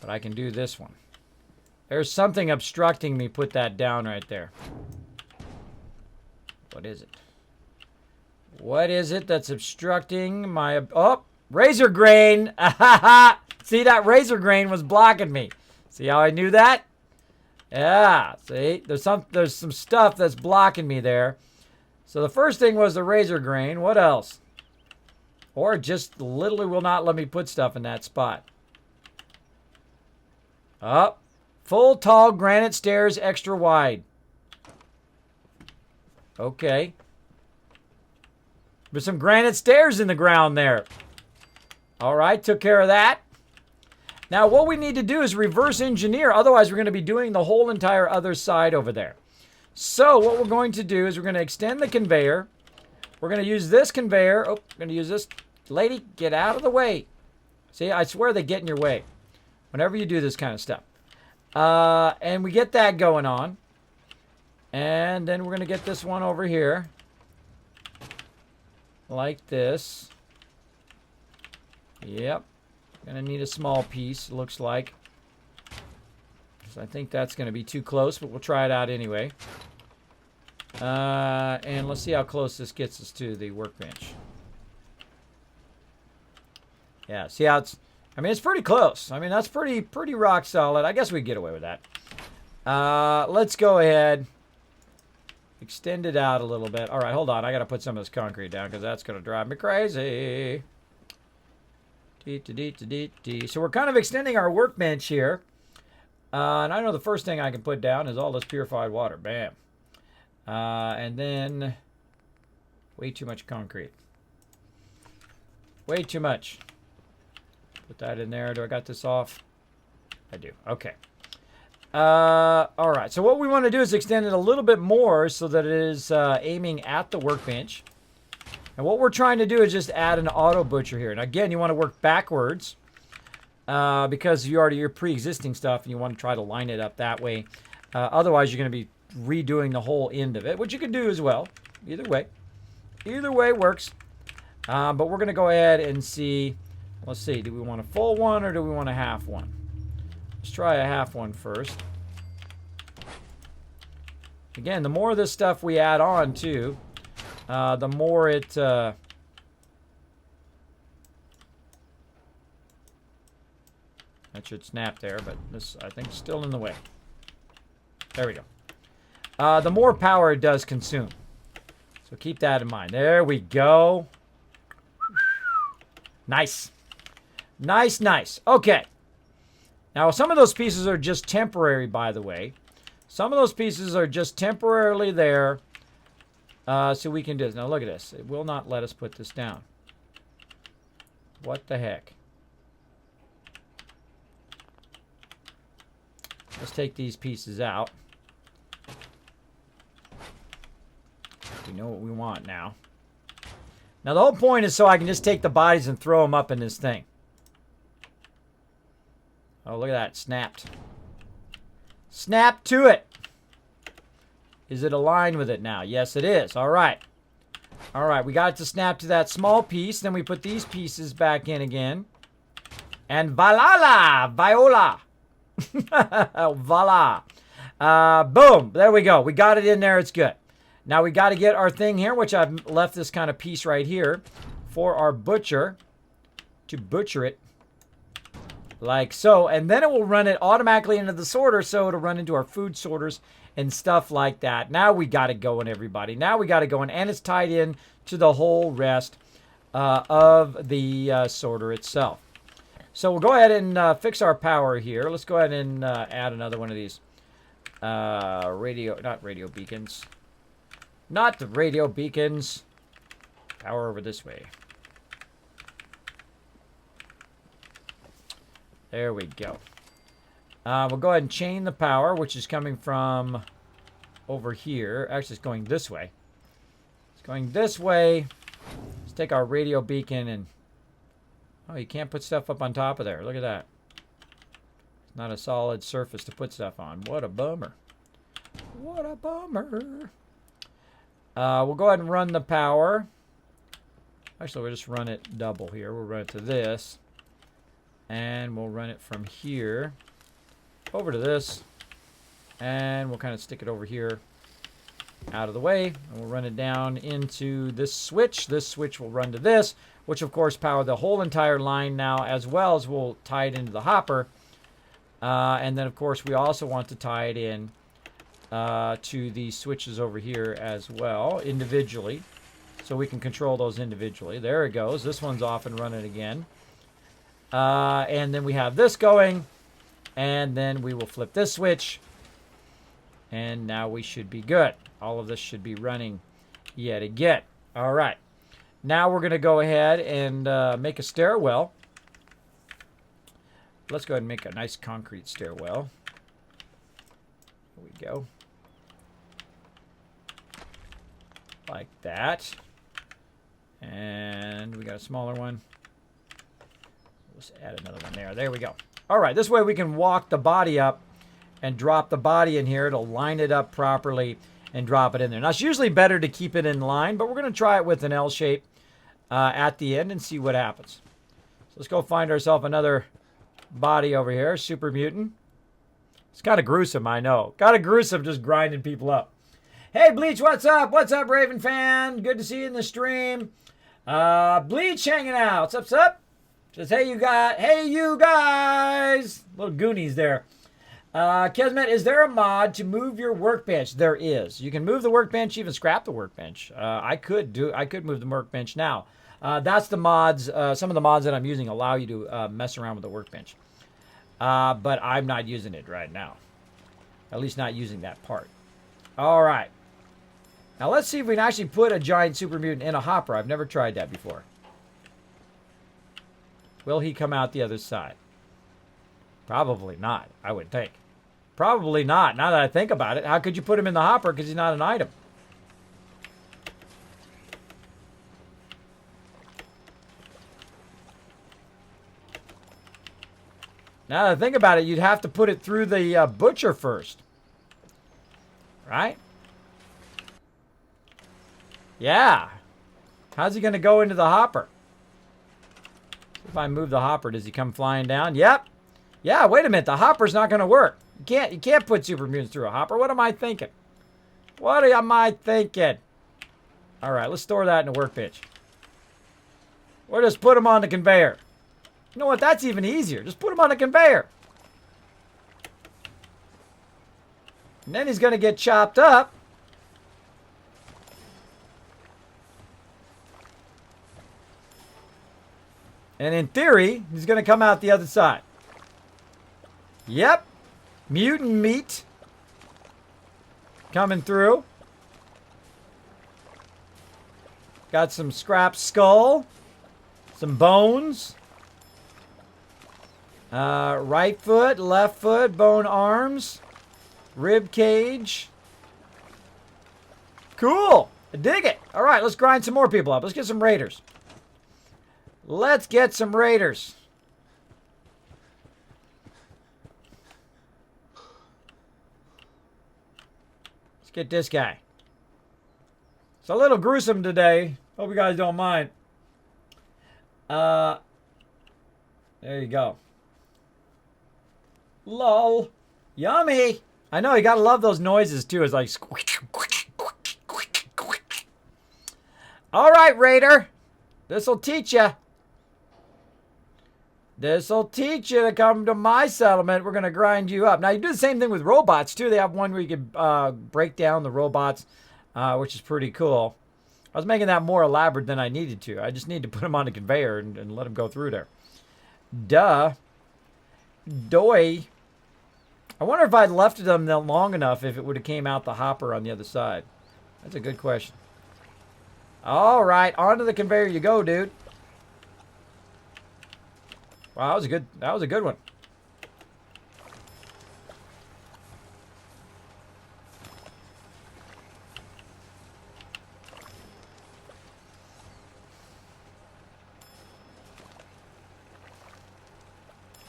But I can do this one. There's something obstructing me. Put that down right there. What is it? What is it that's obstructing my... Oh, razor grain. See, that razor grain was blocking me. See how I knew that? Yeah, see? There's some stuff that's blocking me there. So the first thing was the razor grain. What else? Or just literally will not let me put stuff in that spot. Up. Full tall granite stairs, extra wide. Okay. There's some granite stairs in the ground there. All right, took care of that. Now, what we need to do is reverse engineer. Otherwise, we're going to be doing the whole entire other side over there. So what we're going to do is we're going to extend the conveyor. We're going to use this conveyor. Oh, we're going to use this. Lady, get out of the way. See, I swear they get in your way whenever you do this kind of stuff. And we get that going on. And then we're going to get this one over here. Like this. Yep. Going to need a small piece, looks like. So I think that's going to be too close, but we'll try it out anyway. And let's see how close this gets us to the workbench. Yeah, see how it's... I mean, it's pretty close. I mean, that's pretty rock solid. I guess we can get away with that. Let's go ahead. Extend it out a little bit. All right, hold on. I got to put some of this concrete down because that's going to drive me crazy. So we're kind of extending our workbench here. And I know the first thing I can put down is all this purified water. Bam. And then way too much concrete. Way too much. Put that in there. Do I got this off? I do. Okay. All right. So what we want to do is extend it a little bit more so that it is aiming at the workbench. And what we're trying to do is just add an auto butcher here. And again, you want to work backwards because you're pre-existing stuff and you want to try to line it up that way. Otherwise, you're going to be redoing the whole end of it, which you can do as well. Either way. Either way works. But we're going to go ahead and see. Let's see. Do we want a full one or do we want a half one? Let's try a half one first. Again, the more of this stuff we add on to, the more it... that should snap there, but this, I think, is still in the way. There we go. The more power it does consume. So keep that in mind. There we go. Nice. Nice, nice. Okay. Now, some of those pieces are just temporary, by the way. Some of those pieces are just temporarily there. So we can do this. Now, look at this. It will not let us put this down. What the heck? Let's take these pieces out. We know what we want now. Now, the whole point is so I can just take the bodies and throw them up in this thing. Oh, look at that. Snapped. Snap to it. Is it aligned with it now? Yes, it is. All right. All right. We got it to snap to that small piece. Then we put these pieces back in again. And voila! Viola! Voila. Boom. There we go. We got it in there. It's good. Now we got to get our thing here, which I've left this kind of piece right here for our butcher to butcher it. Like so, and then it will run it automatically into the sorter, so it'll run into our food sorters and stuff like that. Now we got it going, everybody. Now we got it going, and it's tied in to the whole rest of the sorter itself. So we'll go ahead and fix our power here. Let's go ahead and add another one of these not radio beacons. Not the radio beacons. Power over this way. There we go. We'll go ahead and chain the power, which is coming from over here. Actually, it's going this way. It's going this way. Let's take our radio beacon and... Oh, you can't put stuff up on top of there. Look at that. It's not a solid surface to put stuff on. What a bummer. What a bummer. We'll go ahead and run the power. Actually, we'll just run it double here. We'll run it to this. And we'll run it from here over to this. And we'll kind of stick it over here out of the way. And we'll run it down into this switch. This switch will run to this, which of course power the whole entire line now, as well as we'll tie it into the hopper. And then of course we also want to tie it in to these switches over here as well, individually. So we can control those individually. There it goes. This one's off and running again. And then we have this going. And then we will flip this switch. And now we should be good. All of this should be running yet again. All right. Now we're going to go ahead and make a stairwell. Let's go ahead and make a nice concrete stairwell. There we go. Like that. And we got a smaller one. Let's add another one there. There we go. All right, this way we can walk the body up and drop the body in here. It'll line it up properly and drop it in there. Now, it's usually better to keep it in line, but we're going to try it with an L shape at the end and see what happens. So let's go find ourselves another body over here. Super Mutant. It's kind of gruesome, I know. Kind of gruesome just grinding people up. Hey, Bleach, what's up? What's up, Raven fan? Good to see you in the stream. Bleach hanging out. What's up, Says, hey you guys. Little Goonies there. Kismet, is there a mod to move your workbench? There is. You can move the workbench, even scrap the workbench. I could move the workbench now. That's the mods. Some of the mods that I'm using allow you to mess around with the workbench. But I'm not using it right now. At least not using that part. All right. Now let's see if we can actually put a giant super mutant in a hopper. I've never tried that before. Will he come out the other side? Probably not, I would think. Probably not. Now that I think about it, how could you put him in the hopper because he's not an item? Now that I think about it, you'd have to put it through the butcher first. Right? Yeah. How's he going to go into the hopper? If I move the hopper, does he come flying down? Yep. Yeah, wait a minute. The hopper's not going to work. You can't put super mutants through a hopper. What am I thinking? What am I thinking? All right, let's store that in the workbench. Or just put them on the conveyor. You know what? That's even easier. Just put them on the conveyor. And then he's going to get chopped up. And in theory, he's going to come out the other side. Yep. Mutant meat. Coming through. Got some scrap skull. Some bones. Right foot, left foot, bone arms. Rib cage. Cool. I dig it. All right, let's grind some more people up. Let's get some raiders. Let's get some raiders. Let's get this guy. It's a little gruesome today. Hope you guys don't mind. There you go. Lol. Yummy. I know, you gotta love those noises too. It's like squish, squish, squish, squish, squish. All right, Raider. This'll teach you. This'll teach you to come to my settlement. We're going to grind you up. Now, you do the same thing with robots, too. They have one where you can break down the robots, which is pretty cool. I was making that more elaborate than I needed to. I just need to put them on the conveyor and let them go through there. Duh. Doy. I wonder if I'd left them long enough if it would have came out the hopper on the other side. That's a good question. All right, onto the conveyor you go, dude. Wow, that was a good one.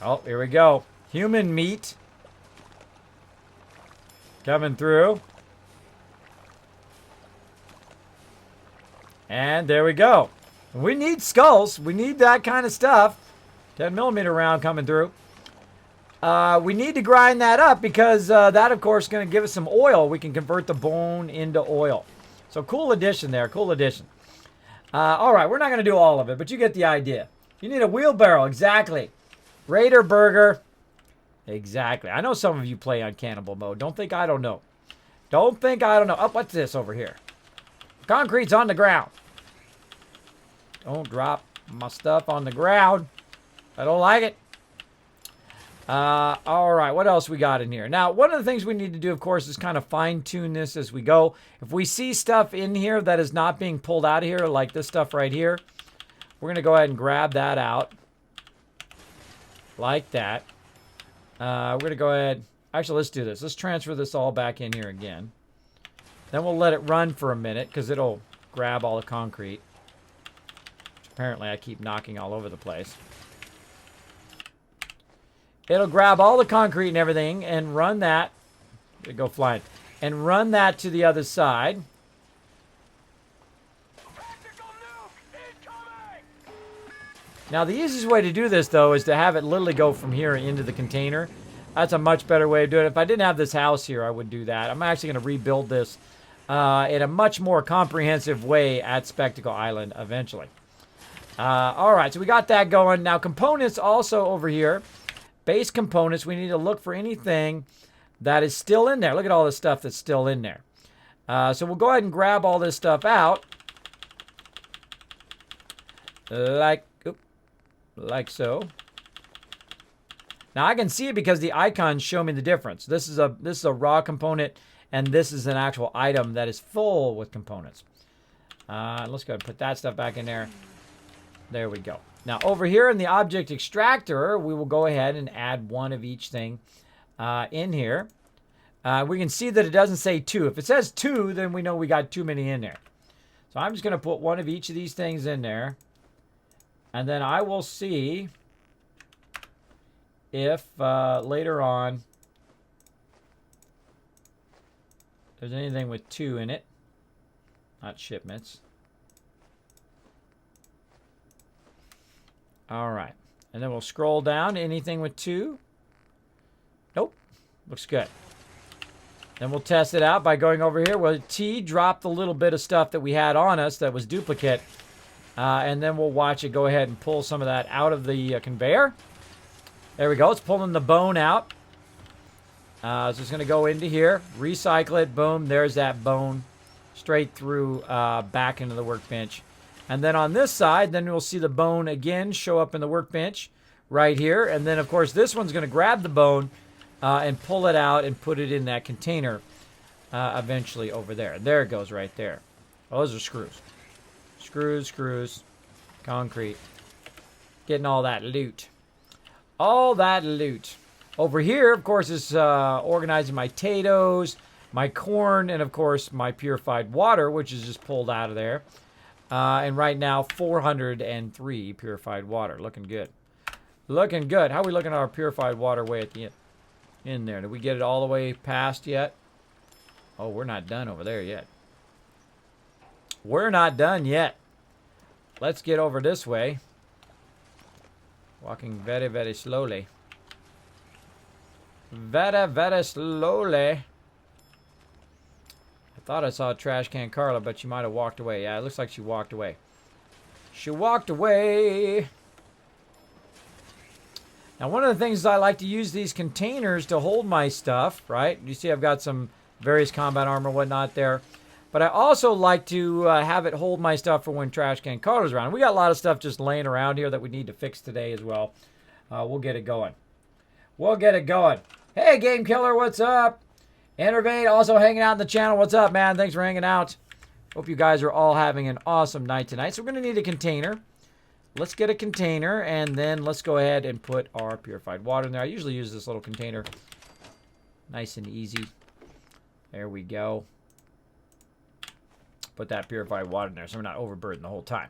Oh, here we go. Human meat. Coming through. And there we go. We need skulls. We need that kind of stuff. 10mm round coming through. We need to grind that up because that, of course, is going to give us some oil. We can convert the bone into oil. So cool addition there. Cool addition. All right, we're not going to do all of it, but you get the idea. You need a wheelbarrow. Exactly. Raider burger. Exactly. I know some of you play on cannibal mode. Don't think I don't know. Don't think I don't know. Oh, what's this over here? Concrete's on the ground. Don't drop my stuff on the ground. I don't like it. All right, what else we got in here? Now, one of the things we need to do, of course, is kind of fine-tune this as we go. If we see stuff in here that is not being pulled out of here, like this stuff right here, we're going to go ahead and grab that out. Like that. We're going to go ahead. Actually, let's do this. Let's transfer this all back in here again. Then we'll let it run for a minute because it'll grab all the concrete. Apparently, I keep knocking all over the place. It'll grab all the concrete and everything and run that. Go flying. And run that to the other side. Now, the easiest way to do this, though, is to have it literally go from here into the container. That's a much better way of doing it. If I didn't have this house here, I would do that. I'm actually going to rebuild this in a much more comprehensive way at Spectacle Island eventually. All right, so we got that going. Now, components also over here. Base components, we need to look for anything that is still in there. Look at all the stuff that's still in there. So we'll go ahead and grab all this stuff out. Like so. Now I can see it because the icons show me the difference. This is a raw component, and this is an actual item that is full with components. Let's go ahead and put that stuff back in there. There we go. Now over here in the object extractor, we will go ahead and add one of each thing in here. We can see that it doesn't say 2. If it says 2, then we know we got too many in there. So I'm just going to put one of each of these things in there. And then I will see if later on there's anything with 2 in it. Not shipments. All right. And then we'll scroll down. Anything with 2? Nope. Looks good. Then we'll test it out by going over here. Well, T dropped a little bit of stuff that we had on us that was duplicate. And then we'll watch it go ahead and pull some of that out of the conveyor. There we go. It's pulling the bone out. So it's going to go into here. Recycle it. Boom. There's that bone. Straight through back into the workbench. And then on this side, then we'll see the bone again show up in the workbench right here. And then, of course, this one's going to grab the bone and pull it out and put it in that container eventually over there. There it goes right there. Oh, those are screws. Screws. Concrete. Getting all that loot. All that loot. Over here, of course, is organizing my potatoes, my corn, and, of course, my purified water, which is just pulled out of there. And right now, 403 purified water. Looking good. Looking good. How are we looking at our purified water way at the end? In there. Did we get it all the way past yet? Oh, we're not done over there yet. We're not done yet. Let's get over this way. Walking very, very slowly. Very, very slowly. I thought I saw a trash can Carla, but she might have walked away. Yeah, it looks like she walked away. She walked away. Now, one of the things is I like to use these containers to hold my stuff, right? You see I've got some various combat armor and whatnot there. But I also like to have it hold my stuff for when Trash Can Carla's around. We got a lot of stuff just laying around here that we need to fix today as well. We'll get it going. We'll get it going. Hey, Game Killer, what's up? Enervate, also hanging out in the channel. What's up, man? Thanks for hanging out. Hope you guys are all having an awesome night tonight. So we're going to need a container. Let's get a container, and then let's go ahead and put our purified water in there. I usually use this little container. Nice and easy. There we go. Put that purified water in there so we're not overburdened the whole time.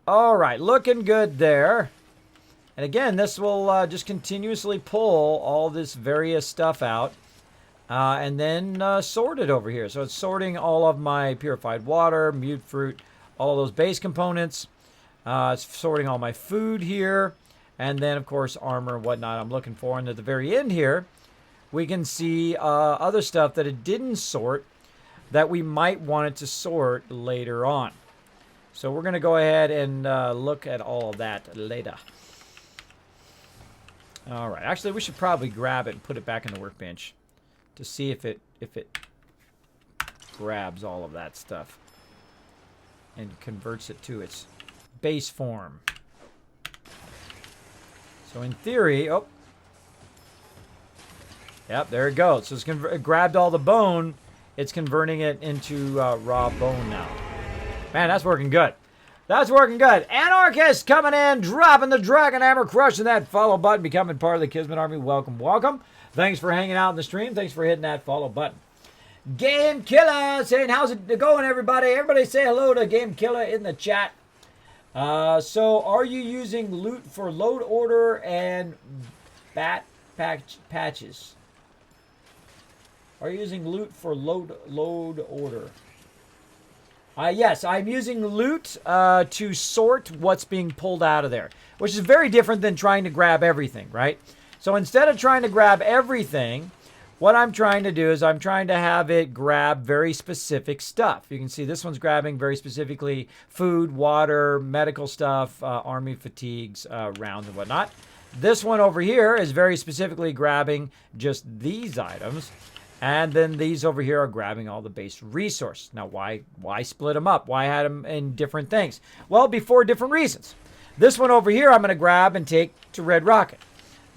All right, looking good there. And again, this will just continuously pull all this various stuff out and then sort it over here. So it's sorting all of my purified water, mute fruit, all of those base components. It's sorting all my food here. And then, of course, armor and whatnot I'm looking for. And at the very end here, we can see other stuff that it didn't sort that we might want it to sort later on. So we're going to go ahead and look at all of that later. All right. Actually, we should probably grab it and put it back in the workbench to see if it grabs all of that stuff and converts it to its base form. So in theory, oh, yep, there it goes. So it grabbed all the bone. It's converting it into raw bone now. Man, that's working good. That's working good. Anarchist coming in, dropping the dragon hammer, crushing that follow button, becoming part of the Kismet Army. Welcome, welcome. Thanks for hanging out in the stream. Thanks for hitting that follow button. Game Killer saying, how's it going, everybody? Everybody say hello to Game Killer in the chat. So, are you using loot for load order and patches? Are you using loot for load order? Yes, I'm using loot to sort what's being pulled out of there, which is very different than trying to grab everything, right? So instead of trying to grab everything, what I'm trying to do is I'm trying to have it grab very specific stuff. You can see this one's grabbing very specifically food, water, medical stuff, army fatigues, rounds and whatnot. This one over here is very specifically grabbing just these items. And then these over here are grabbing all the base resource. Now, why split them up? Why had them in different things? Well, before different reasons. This one over here, I'm going to grab and take to Red Rocket.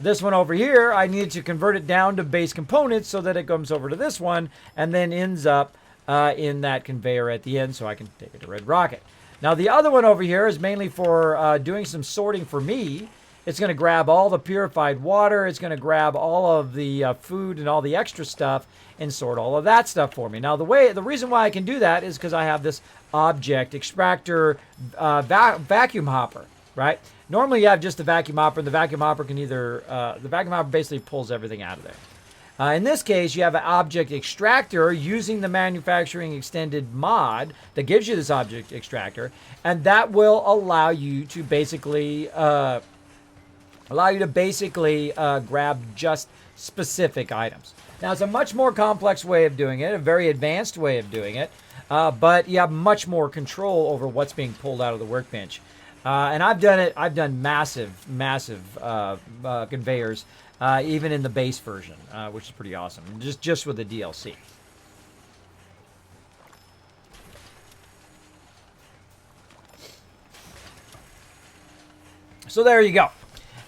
This one over here, I need to convert it down to base components so that it comes over to this one and then ends up in that conveyor at the end so I can take it to Red Rocket. Now, the other one over here is mainly for doing some sorting for me. It's going to grab all the purified water. It's going to grab all of the food and all the extra stuff and sort all of that stuff for me. Now, the reason why I can do that is because I have this object extractor vacuum hopper, right? Normally, you have just the vacuum hopper. And the vacuum hopper can either the vacuum hopper basically pulls everything out of there. In this case, you have an object extractor using the manufacturing extended mod that gives you this object extractor, and that will allow you to basically grab just specific items. Now, it's a much more complex way of doing it, a very advanced way of doing it, but you have much more control over what's being pulled out of the workbench. And I've done massive conveyors, even in the base version, which is pretty awesome, just with the DLC. So there you go.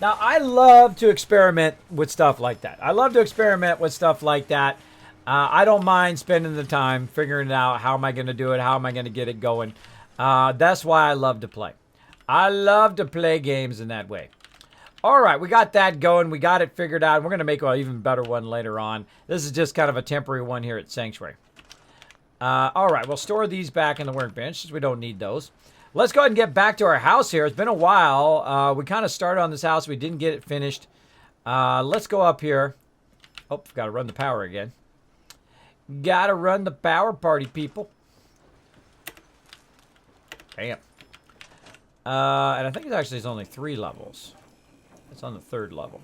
Now, I love to experiment with stuff like that. I don't mind spending the time figuring out how am I going to do it, how am I going to get it going. That's why I love to play. I love to play games in that way. All right, we got that going. We got it figured out. We're going to make an even better one later on. This is just kind of a temporary one here at Sanctuary. All right, we'll store these back in the workbench since we don't need those. Let's go ahead and get back to our house here. It's been a while. We kind of started on this house. We didn't get it finished. Let's go up here. Oh, got to run the power again. Got to run the power party, people. Damn. And I think it's only 3 levels. It's on the 3rd level.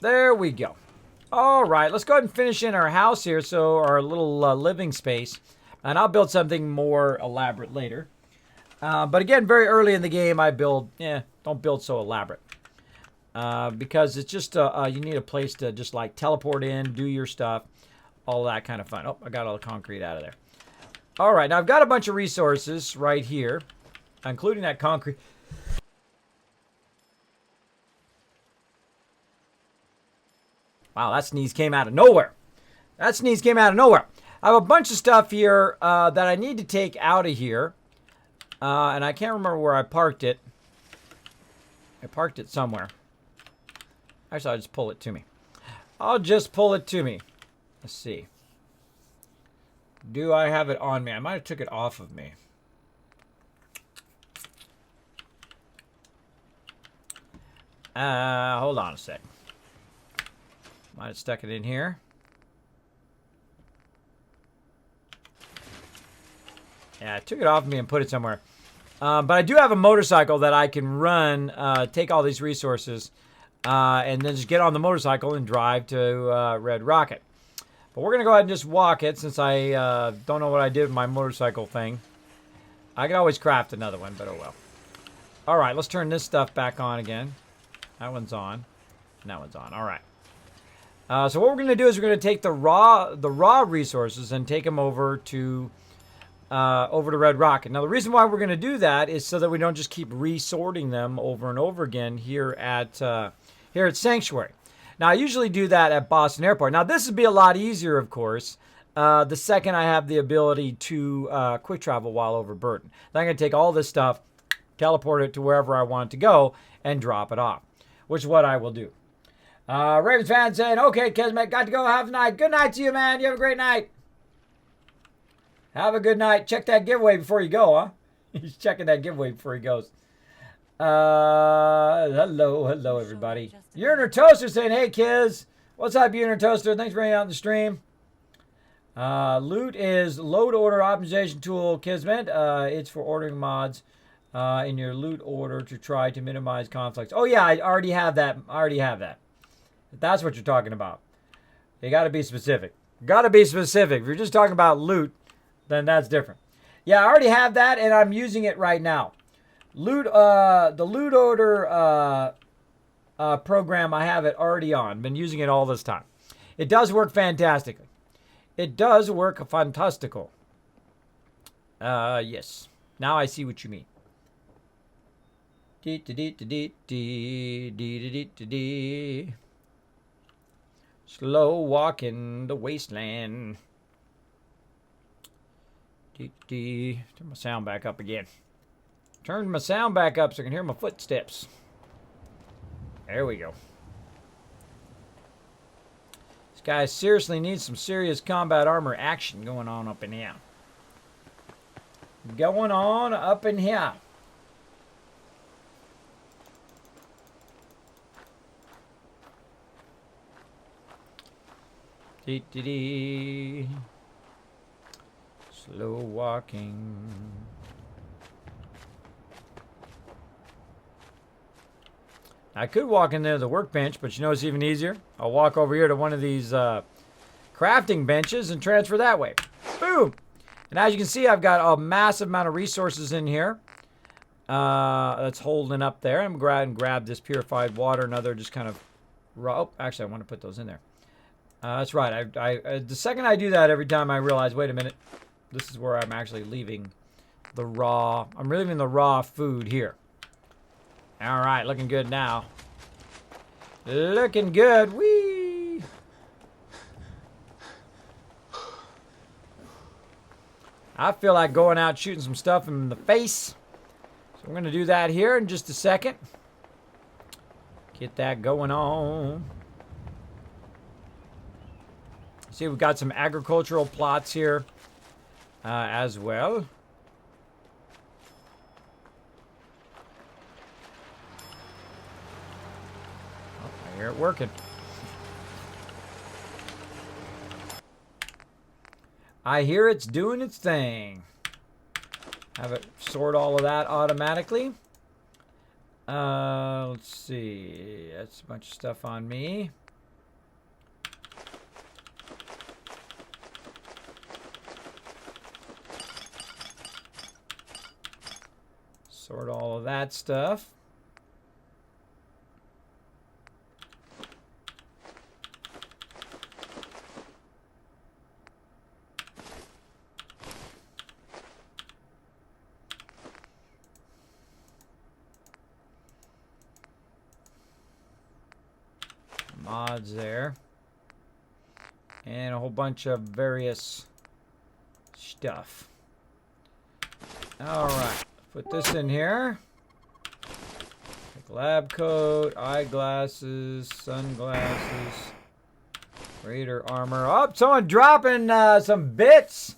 There we go. All right, let's go ahead and finish in our house here. So our little living space. And I'll build something more elaborate later. But again, very early in the game, I build, don't build so elaborate. Because it's just, you need a place to just like teleport in, do your stuff, all that kind of fun. Oh, I got all the concrete out of there. All right, now I've got a bunch of resources right here, including that concrete. Wow, that sneeze came out of nowhere. I have a bunch of stuff here that I need to take out of here. And I can't remember where I parked it. I parked it somewhere. Actually, I'll just pull it to me. Let's see. Do I have it on me? I might have took it off of me. Hold on a sec. Might have stuck it in here. Yeah, I took it off of me and put it somewhere. But I do have a motorcycle that I can run, take all these resources, and then just get on the motorcycle and drive to Red Rocket. But we're going to go ahead and just walk it since I don't know what I did with my motorcycle thing. I can always craft another one, but oh well. All right, let's turn this stuff back on again. That one's on. And that one's on. All right. So what we're going to do is we're going to take the raw resources and take them over to Red Rocket. Now, the reason why we're going to do that is so that we don't just keep resorting them over and over again here at Sanctuary. Now, I usually do that at Boston Airport. Now, this would be a lot easier, of course, the second I have the ability to quick travel while overburdened. Then I'm going to take all this stuff, teleport it to wherever I want it to go, and drop it off, which is what I will do. Ravens fan saying, okay, Kismet, got to go. Have a night. Good night to you, man. You have a great night. Have a good night. Check that giveaway before you go, huh? He's checking that giveaway before he goes. Hello, everybody. Uriner Toaster saying, hey, kids. What's up, Uriner Toaster? Thanks for being out on the stream. Loot is load order optimization tool, Kismet. It's for ordering mods in your loot order to try to minimize conflicts. Oh, yeah, I already have that. If that's what you're talking about. You got to be specific. Got to be specific. If you're just talking about loot, then that's different. Yeah, I already have that, and I'm using it right now. The loot order program, I have it already on. Been using it all this time. It does work fantastically. It does work fantastical. Yes. Now I see what you mean. Slow walking the wasteland. Turn my sound back up again. Turn my sound back up so I can hear my footsteps. There we go. This guy seriously needs some serious combat armor action going on up in here. Going on up in here. Dee. Slow walking. I could walk in there to the workbench, but you know it's even easier? I'll walk over here to one of these crafting benches and transfer that way. Boom! And as you can see, I've got a massive amount of resources in here. That's holding up there. I'm going to go ahead and grab this purified water and other just kind of raw. Oh, actually, I want to put those in there. That's right. The second I do that, every time I realize, wait a minute, this is where I'm actually leaving the raw. I'm leaving the raw food here. All right, looking good now. Looking good. Whee! I feel like going out shooting some stuff in the face. So we're going to do that here in just a second. Get that going on. See, we've got some agricultural plots here as well. Oh, I hear it working. I hear it's doing its thing. Have it sort all of that automatically. Let's see. That's a bunch of stuff on me. Sort all of that stuff. Mods there. And a whole bunch of various stuff. All right. Put this in here. Lab coat, eyeglasses, sunglasses, raider armor. Oh, someone dropping some bits.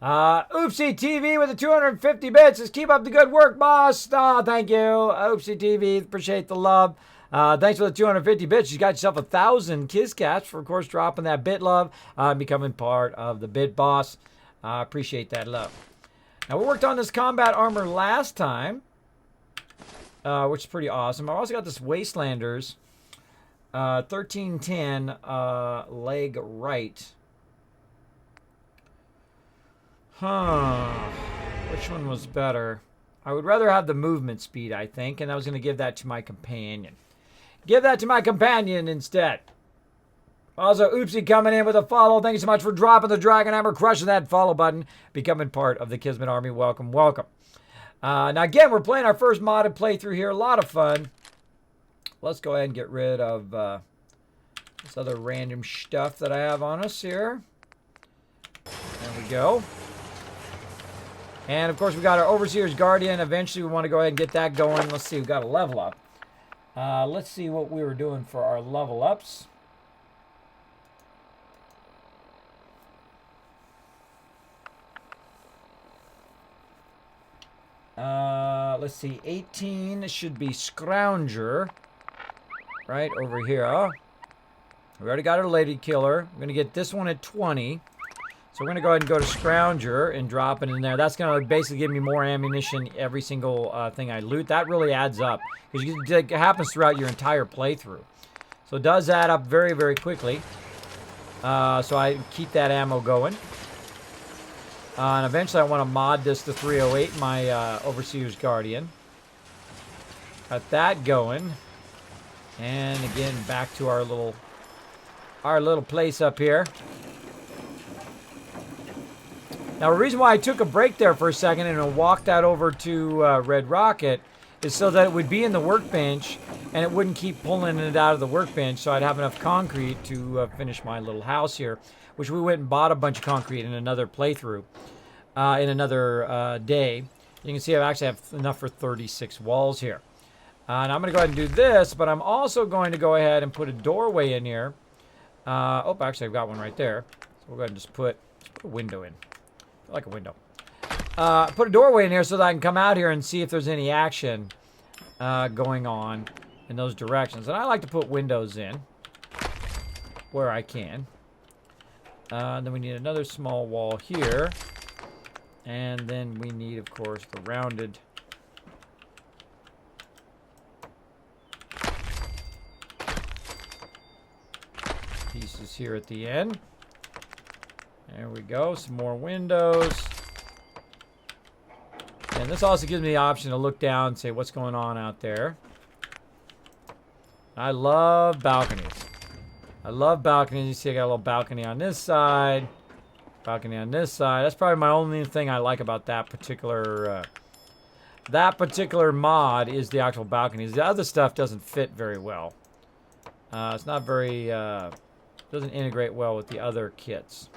Oopsie TV with the 250 bits. Just keep up the good work, boss. Oh, thank you, Oopsie TV. Appreciate the love. Thanks for the 250 bits. You got yourself 1,000 Kiss Cats for, of course, dropping that bit love, becoming part of the Bit Boss. Appreciate that love. Now, we worked on this combat armor last time, which is pretty awesome. I also got this Wastelanders 1310 leg right. Which one was better? I would rather have the movement speed, I think, and I was going to give that to my companion. Give that to my companion instead. Also, Oopsie coming in with a follow. Thank you so much for dropping the Dragon Hammer, crushing that follow button, becoming part of the Kismet Army. Welcome, welcome. Now, again, we're playing our first modded playthrough here. A lot of fun. Let's go ahead and get rid of this other random stuff that I have on us here. There we go. And, of course, we got our Overseer's Guardian. Eventually, we want to go ahead and get that going. Let's see. We've got a level up. Let's see what we were doing for our level ups. Let's see, 18 should be Scrounger, right over here. We already got our Lady Killer. We're going to get this one at 20. So we're going to go ahead and go to Scrounger and drop it in there. That's going to basically give me more ammunition every single thing I loot. That really adds up, because it happens throughout your entire playthrough. So it does add up very, very quickly. So I keep that ammo going. And eventually I want to mod this to 308, my Overseer's Guardian. Got that going. And again, back to our little place up here. Now, the reason why I took a break there for a second and walked that over to Red Rocket is so that it would be in the workbench and it wouldn't keep pulling it out of the workbench, so I'd have enough concrete to finish my little house here, which we went and bought a bunch of concrete in another playthrough, in another day. You can see I actually have enough for 36 walls here. And I'm going to go ahead and do this, but I'm also going to go ahead and put a doorway in here. Oh, actually, I've got one right there. So we'll go ahead and just put a window in. Like a window. Put a doorway in here so that I can come out here and see if there's any action going on in those directions. And I like to put windows in where I can. Then we need another small wall here. And then we need, of course, the rounded pieces here at the end. There we go, some more windows. And this also gives me the option to look down and say what's going on out there. I love balconies. I love balconies. You see I got a little balcony on this side. Balcony on this side. That's probably my only thing I like about that particular mod is the actual balconies. The other stuff doesn't fit very well. It's not very, doesn't integrate well with the other kits.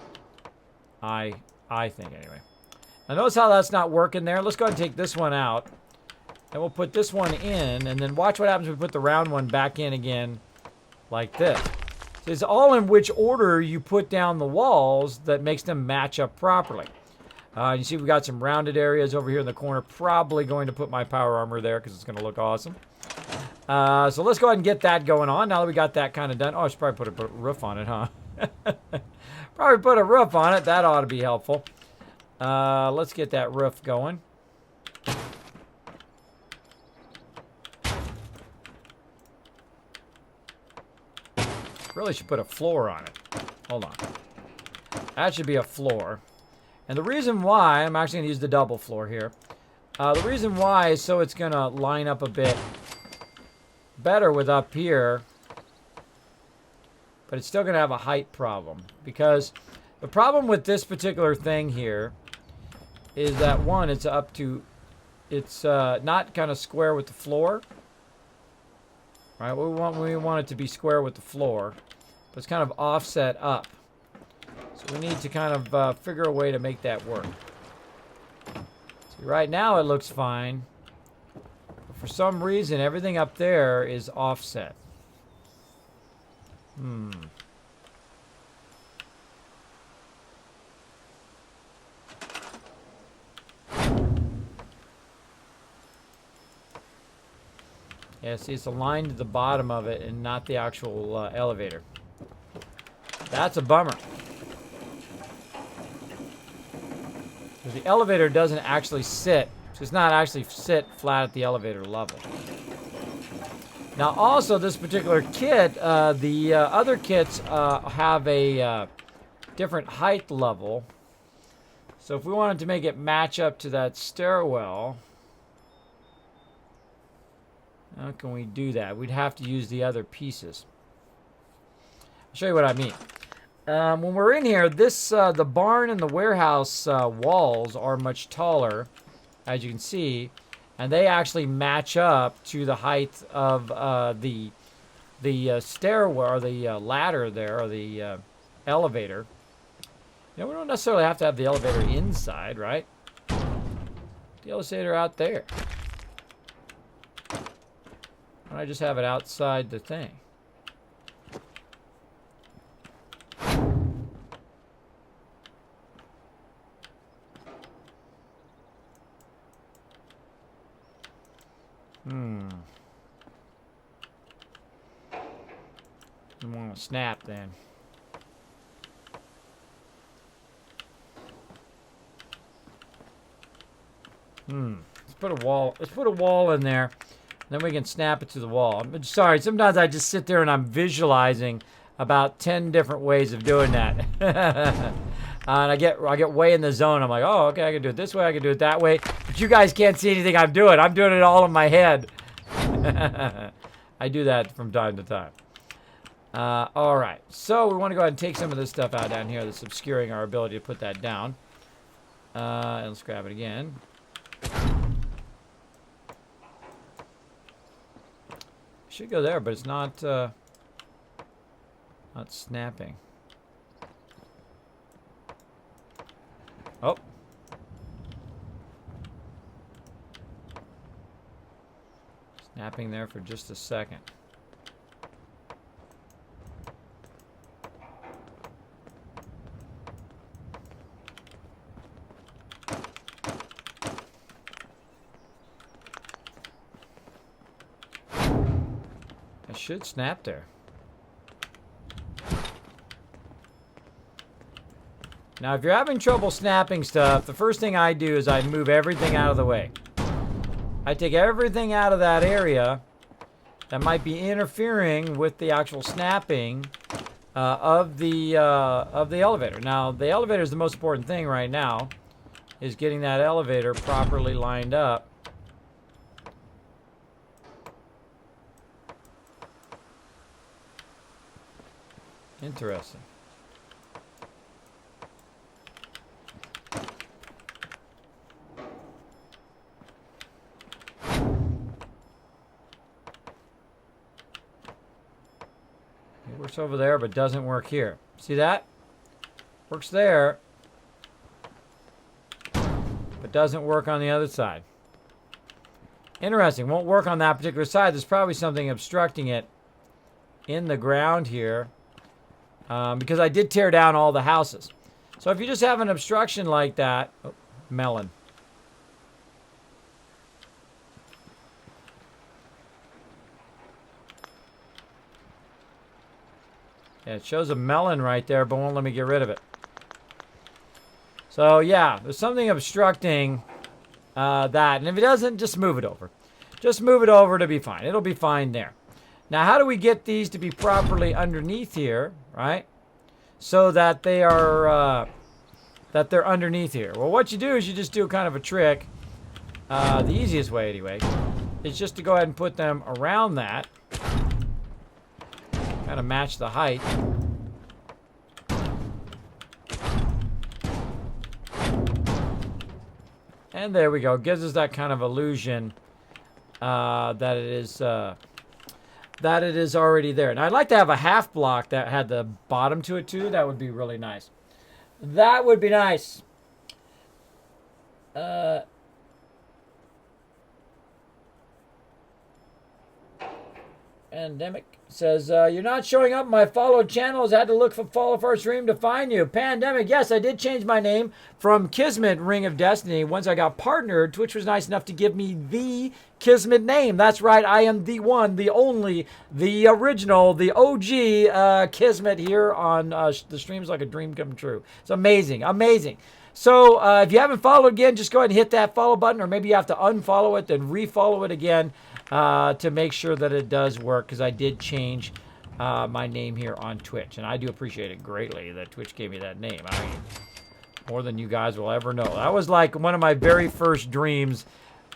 I think anyway. Now notice how that's not working there. Let's go ahead and take this one out. And we'll put this one in. And then watch what happens when we put the round one back in again like this. So it's all in which order you put down the walls that makes them match up properly. You see we've got some rounded areas over here in the corner. Probably going to put my power armor there because it's going to look awesome. So let's go ahead and get that going on. Now that we got that kind of done. Oh, I should probably put a roof on it, huh? Probably put a roof on it. That ought to be helpful. Let's get that roof going. Really should put a floor on it. Hold on. That should be a floor. And the reason why, I'm actually going to use the double floor here. The reason why is so it's going to line up a bit better with up here. But it's still going to have a height problem. Because the problem with this particular thing here is that, one, it's up to... It's not kind of square with the floor. Right? We want it to be square with the floor. But it's kind of offset up. So we need to kind of figure a way to make that work. See, right now it looks fine. But for some reason, everything up there is offset. Yeah, see, it's aligned to the bottom of it and not the actual elevator. That's a bummer. Because the elevator doesn't actually sit. It does not actually sit flat at the elevator level. Now, also, this particular kit, the other kits have a different height level. So if we wanted to make it match up to that stairwell, how can we do that? We'd have to use the other pieces. I'll show you what I mean. When we're in here, this the barn and the warehouse walls are much taller, as you can see, and they actually match up to the height of the stairwell, or the ladder there, or the elevator. You know, we don't necessarily have to have the elevator inside, right? The elevator out there. Why don't I just have it outside the thing? I want to snap then. Let's put a wall. Let's put a wall in there. Then we can snap it to the wall. I'm sorry, sometimes I just sit there and I'm visualizing about 10 different ways of doing that. And I get way in the zone. I'm like, oh, okay, I can do it this way, I can do it that way. But you guys can't see anything I'm doing. I'm doing it all in my head. I do that from time to time. All right, so we want to go ahead and take some of this stuff out down here that's obscuring our ability to put that down. And let's grab it again. Should go there, but it's not snapping. Oh. Snapping there for just a second. It should snap there. Now, if you're having trouble snapping stuff, the first thing I do is I move everything out of the way. I take everything out of that area that might be interfering with the actual snapping of the elevator. Now, the elevator is the most important thing right now, is getting that elevator properly lined up. Interesting. It works over there, but doesn't work here. See that? Works there, but doesn't work on the other side. Interesting. Won't work on that particular side. There's probably something obstructing it in the ground here, because I did tear down all the houses. So if you just have an obstruction like that, oh, melon. Yeah, it shows a melon right there, but won't let me get rid of it. So yeah, there's something obstructing that, and if it doesn't, just move it over. Just move it over to be fine. It'll be fine there. Now, how do we get these to be properly underneath here, right? So that they are, that they're underneath here. Well, what you do is you just do kind of a trick. The easiest way, anyway, is just to go ahead and put them around that. Kind of match the height. And there we go. Gives us that kind of illusion that it is already there. Now, I'd like to have a half block that had the bottom to it too. That would be really nice. That would be nice. Pandemic says, you're not showing up in my followed channels. I had to look for follow first stream to find you. Pandemic, yes, I did change my name from Kismet Ring of Destiny. Once I got partnered, Twitch was nice enough to give me the Kismet name. That's right, I am the one, the only, the original, the OG Kismet here on the Streams Like a Dream Come True. It's amazing, amazing. So if you haven't followed again, just go ahead and hit that follow button, or maybe you have to unfollow it, then refollow it again. To make sure that it does work, because I did change my name here on Twitch, and I do appreciate it greatly that Twitch gave me that name. I mean, more than you guys will ever know. That was like one of my very first dreams,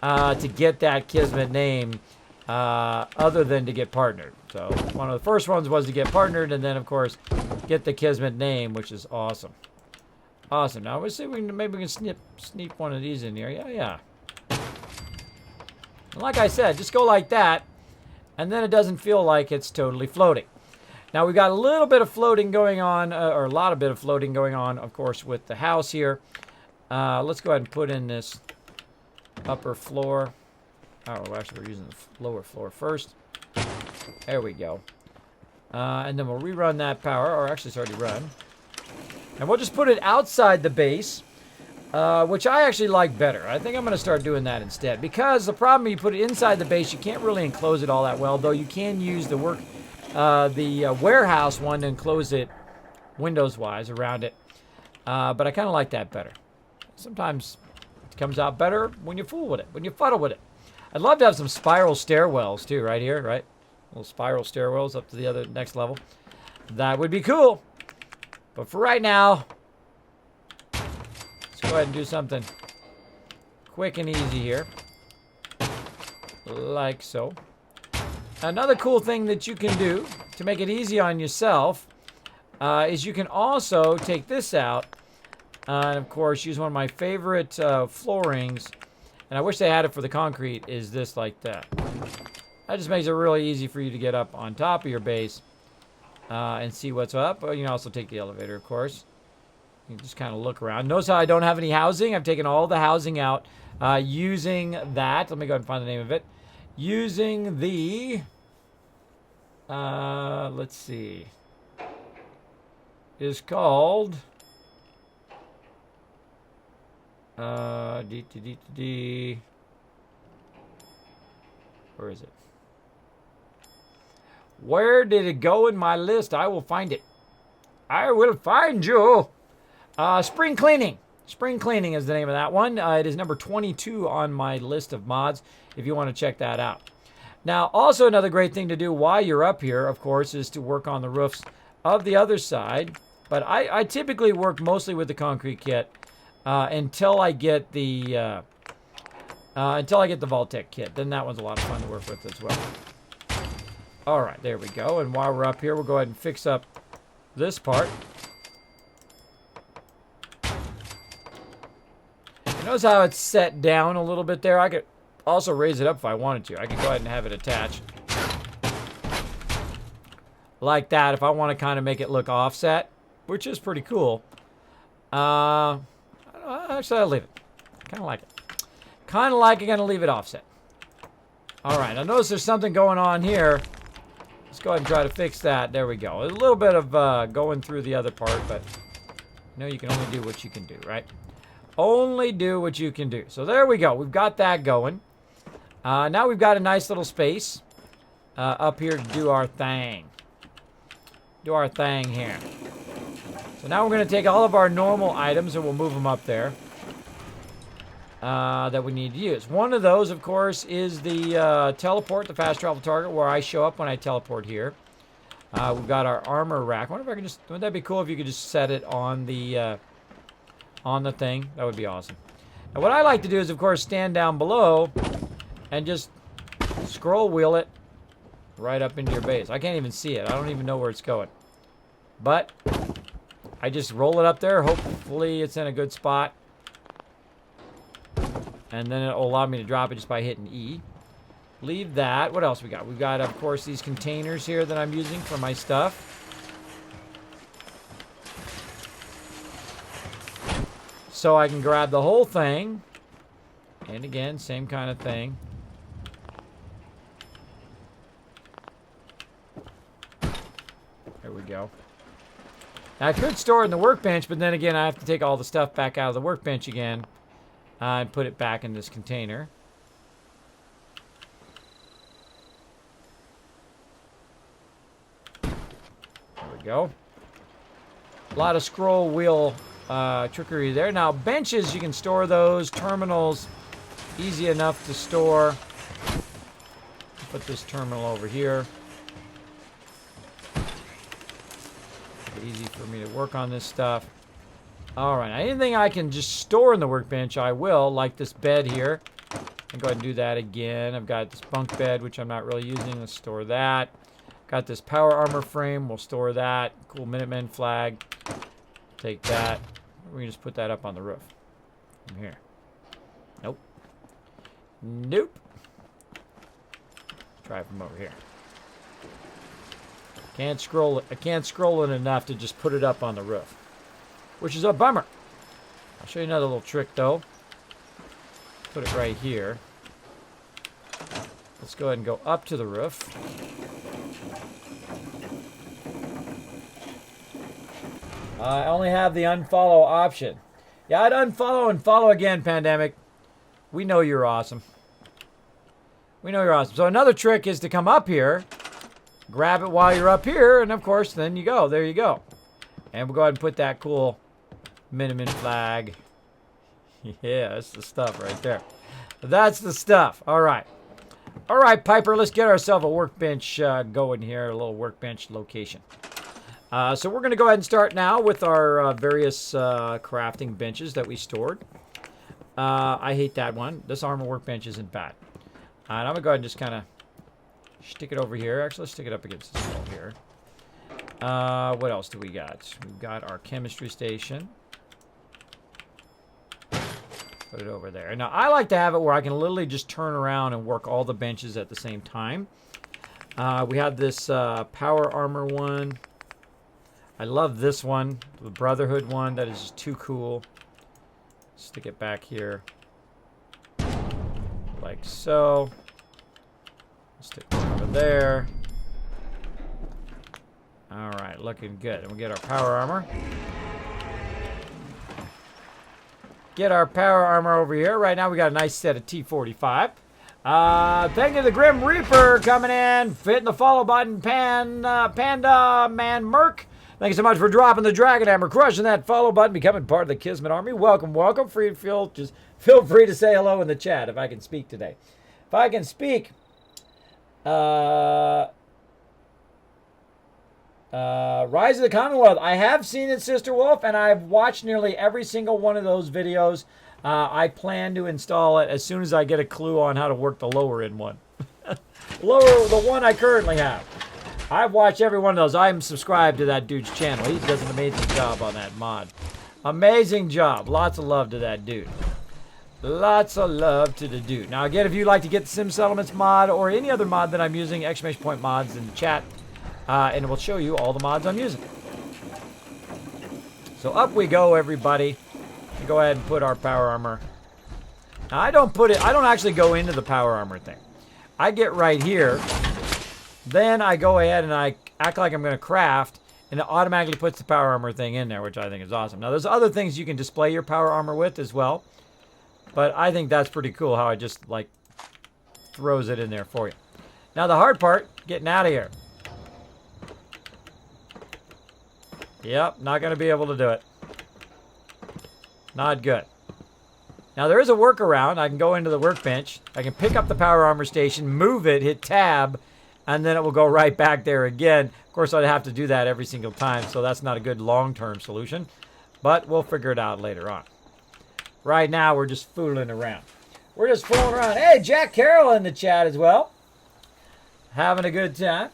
to get that Kismet name, other than to get partnered. So one of the first ones was to get partnered, and then of course get the Kismet name, which is awesome. Awesome. Now let's see if we can, maybe we can sneak one of these in here. Yeah. Like I said, just go like that, and then it doesn't feel like it's totally floating. Now, we've got a little bit of floating going on, or a lot of bit of floating going on, of course, with the house here. Let's go ahead and put in this upper floor. Oh, actually, we're using the lower floor first. There we go. And then we'll rerun that power, or actually, it's already run. And we'll just put it outside the base. Which I actually like better. I think I'm going to start doing that instead. Because the problem, you put it inside the base, you can't really enclose it all that well. Though you can use the warehouse one to enclose it windows-wise around it. But I kind of like that better. Sometimes it comes out better when you fool with it, when you fuddle with it. I'd love to have some spiral stairwells too, right here, right? Little spiral stairwells up to the next level. That would be cool. But for right now, let's go ahead and do something quick and easy here. Like so. Another cool thing that you can do to make it easy on yourself is you can also take this out and, of course, use one of my favorite floorings. And I wish they had it for the concrete, is this like that. That just makes it really easy for you to get up on top of your base and see what's up. But you can also take the elevator, of course. You can just kind of look around. Notice how I don't have any housing. I've taken all the housing out using that. Let me go ahead and find the name of it. Using the... let's see. Is called... Where is it? Where did it go in my list? I will find it. I will find you. Spring cleaning. Spring cleaning is the name of that one. It is number 22 on my list of mods if you want to check that out. Now, also another great thing to do while you're up here, of course, is to work on the roofs of the other side. But I typically work mostly with the concrete kit until I get the vault-tec kit. Then that one's a lot of fun to work with as well. All right, there we go. And while we're up here, we'll go ahead and fix up this part. You notice how it's set down a little bit there? I could also raise it up if I wanted to. I could go ahead and have it attached like that if I want to kind of make it look offset, which is pretty cool. Actually, I'll leave it. Kind of like it. Kind of like it. Gonna leave it offset. All right. I notice there's something going on here. Let's go ahead and try to fix that. There we go. There's a little bit of going through the other part, but you know you can only do what you can do, right? Only do what you can do. So there we go. We've got that going. Now we've got a nice little space up here to do our thing. Do our thing here. So now we're going to take all of our normal items and we'll move them up there that we need to use. One of those, of course, is the teleport, the fast travel target, where I show up when I teleport here. We've got our armor rack. I wonder if I can just... Wouldn't that be cool if you could just set it on the thing? That would be awesome. And what I like to do is, of course, stand down below and just scroll wheel it right up into your base. I can't even see it. I don't even know where it's going. But I just roll it up there. Hopefully it's in a good spot. And then it'll allow me to drop it just by hitting E. Leave that. What else we got? We've got, of course, these containers here that I'm using for my stuff. So I can grab the whole thing. And again, same kind of thing. There we go. Now, I could store it in the workbench, but then again, I have to take all the stuff back out of the workbench again and put it back in this container. There we go. A lot of scroll wheel trickery there. Now, benches, you can store those. Terminals, easy enough to store. Put this terminal over here. Easy for me to work on this stuff. All right, anything I can just store in the workbench, I will, like this bed here. I'll go ahead and do that again. I've got this bunk bed, which I'm not really using. Let's store that. Got this power armor frame. We'll store that. Cool Minutemen flag. Take that. We can just put that up on the roof. From here. Nope. Nope. Try it from over here. Can't scroll it. I can't scroll it enough to just put it up on the roof, which is a bummer. I'll show you another little trick though. Put it right here. Let's go ahead and go up to the roof. I only have the unfollow option. Yeah, I'd unfollow and follow again, Pandemic. We know you're awesome. We know you're awesome. So another trick is to come up here. Grab it while you're up here, and of course, then you go. There you go. And we'll go ahead and put that cool Minutemen flag. Yeah, that's the stuff right there. That's the stuff. All right. All right, Piper, let's get ourselves a workbench going here, a little workbench location. So we're going to go ahead and start now with our various crafting benches that we stored. I hate that one. This armor workbench isn't bad. And I'm going to go ahead and just kind of stick it over here. Actually, let's stick it up against this wall here. What else do we got? We've got our chemistry station. Put it over there. Now, I like to have it where I can literally just turn around and work all the benches at the same time. We have this power armor one. I love this one, the Brotherhood one. That is just too cool. Stick it back here. Like so. Stick it over there. Alright, looking good. And we'll get our power armor. Get our power armor over here. Right now we got a nice set of T45. Thank you to the Grim Reaper coming in. Hitting the follow button. Panda Man Merc. Thank you so much for dropping the Dragon Hammer, crushing that follow button, becoming part of the Kismet Army. Welcome, welcome. Just feel free to say hello in the chat if I can speak today. If I can speak, Rise of the Commonwealth. I have seen it, Sister Wolf, and I've watched nearly every single one of those videos. I plan to install it as soon as I get a clue on how to work the lower end one. The one I currently have. I've watched every one of those. I'm subscribed to that dude's channel. He does an amazing job on that mod. Amazing job. Lots of love to that dude. Lots of love to the dude. Now, again, if you'd like to get the Sim Settlements mod or any other mod that I'm using, exclamation point mods in the chat, and it will show you all the mods I'm using. So up we go, everybody. Go ahead and put our power armor. Now, I don't actually go into the power armor thing. I get right here. Then I go ahead and I act like I'm going to craft, and it automatically puts the power armor thing in there, which I think is awesome. Now, there's other things you can display your power armor with as well, but I think that's pretty cool how it just, like, throws it in there for you. Now, the hard part, getting out of here. Yep, not going to be able to do it. Not good. Now, there is a workaround. I can go into the workbench. I can pick up the power armor station, move it, hit tab, and then it will go right back there again. Of course, I'd have to do that every single time, so that's not a good long-term solution. But we'll figure it out later on. Right now, we're just fooling around. We're just fooling around. Hey, Jack Carroll in the chat as well. Having a good time.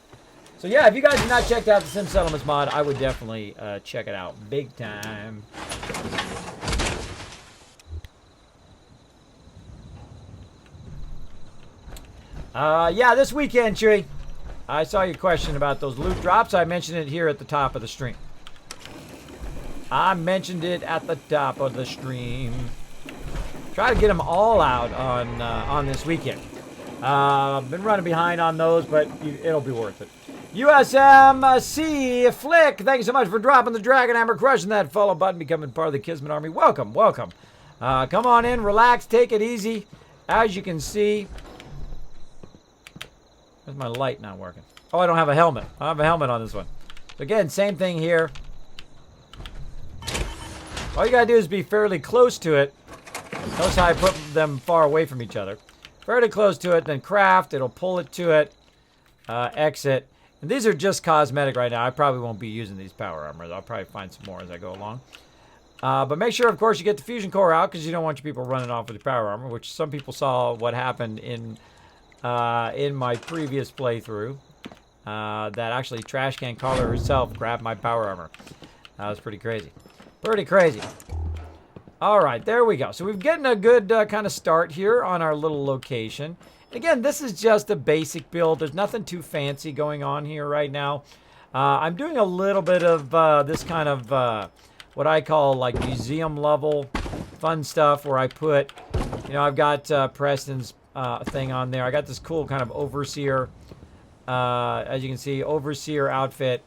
So yeah, if you guys have not checked out the Sim Settlements mod, I would definitely check it out. Big time. Yeah, this weekend, Chewy. I saw your question about those loot drops. I mentioned it here at the top of the stream. Try to get them all out on this weekend. Been running behind on those, but it'll be worth it. USMC Flick, thank you so much for dropping the Dragon Hammer, crushing that follow button, becoming part of the Kismet Army. Welcome, welcome. Come on in, relax, take it easy. As you can see, where's my light not working? Oh, I don't have a helmet. I have a helmet on this one. So again, same thing here. All you gotta do is be fairly close to it. Notice how I put them far away from each other. Fairly close to it, then craft. It'll pull it to it. Exit. And these are just cosmetic right now. I probably won't be using these power armors. I'll probably find some more as I go along. But make sure, of course, you get the fusion core out because you don't want your people running off with your power armor, which some people saw what happened in my previous playthrough. That actually Trash Can Caller herself grabbed my power armor. That was pretty crazy. Pretty crazy. All right, there we go. So we're getting a good kind of start here on our little location. Again, this is just a basic build. There's nothing too fancy going on here right now. I'm doing a little bit of this kind of what I call like museum level fun stuff where I put, you know, I've got Preston's thing on there. I got this cool kind of overseer, as you can see, overseer outfit.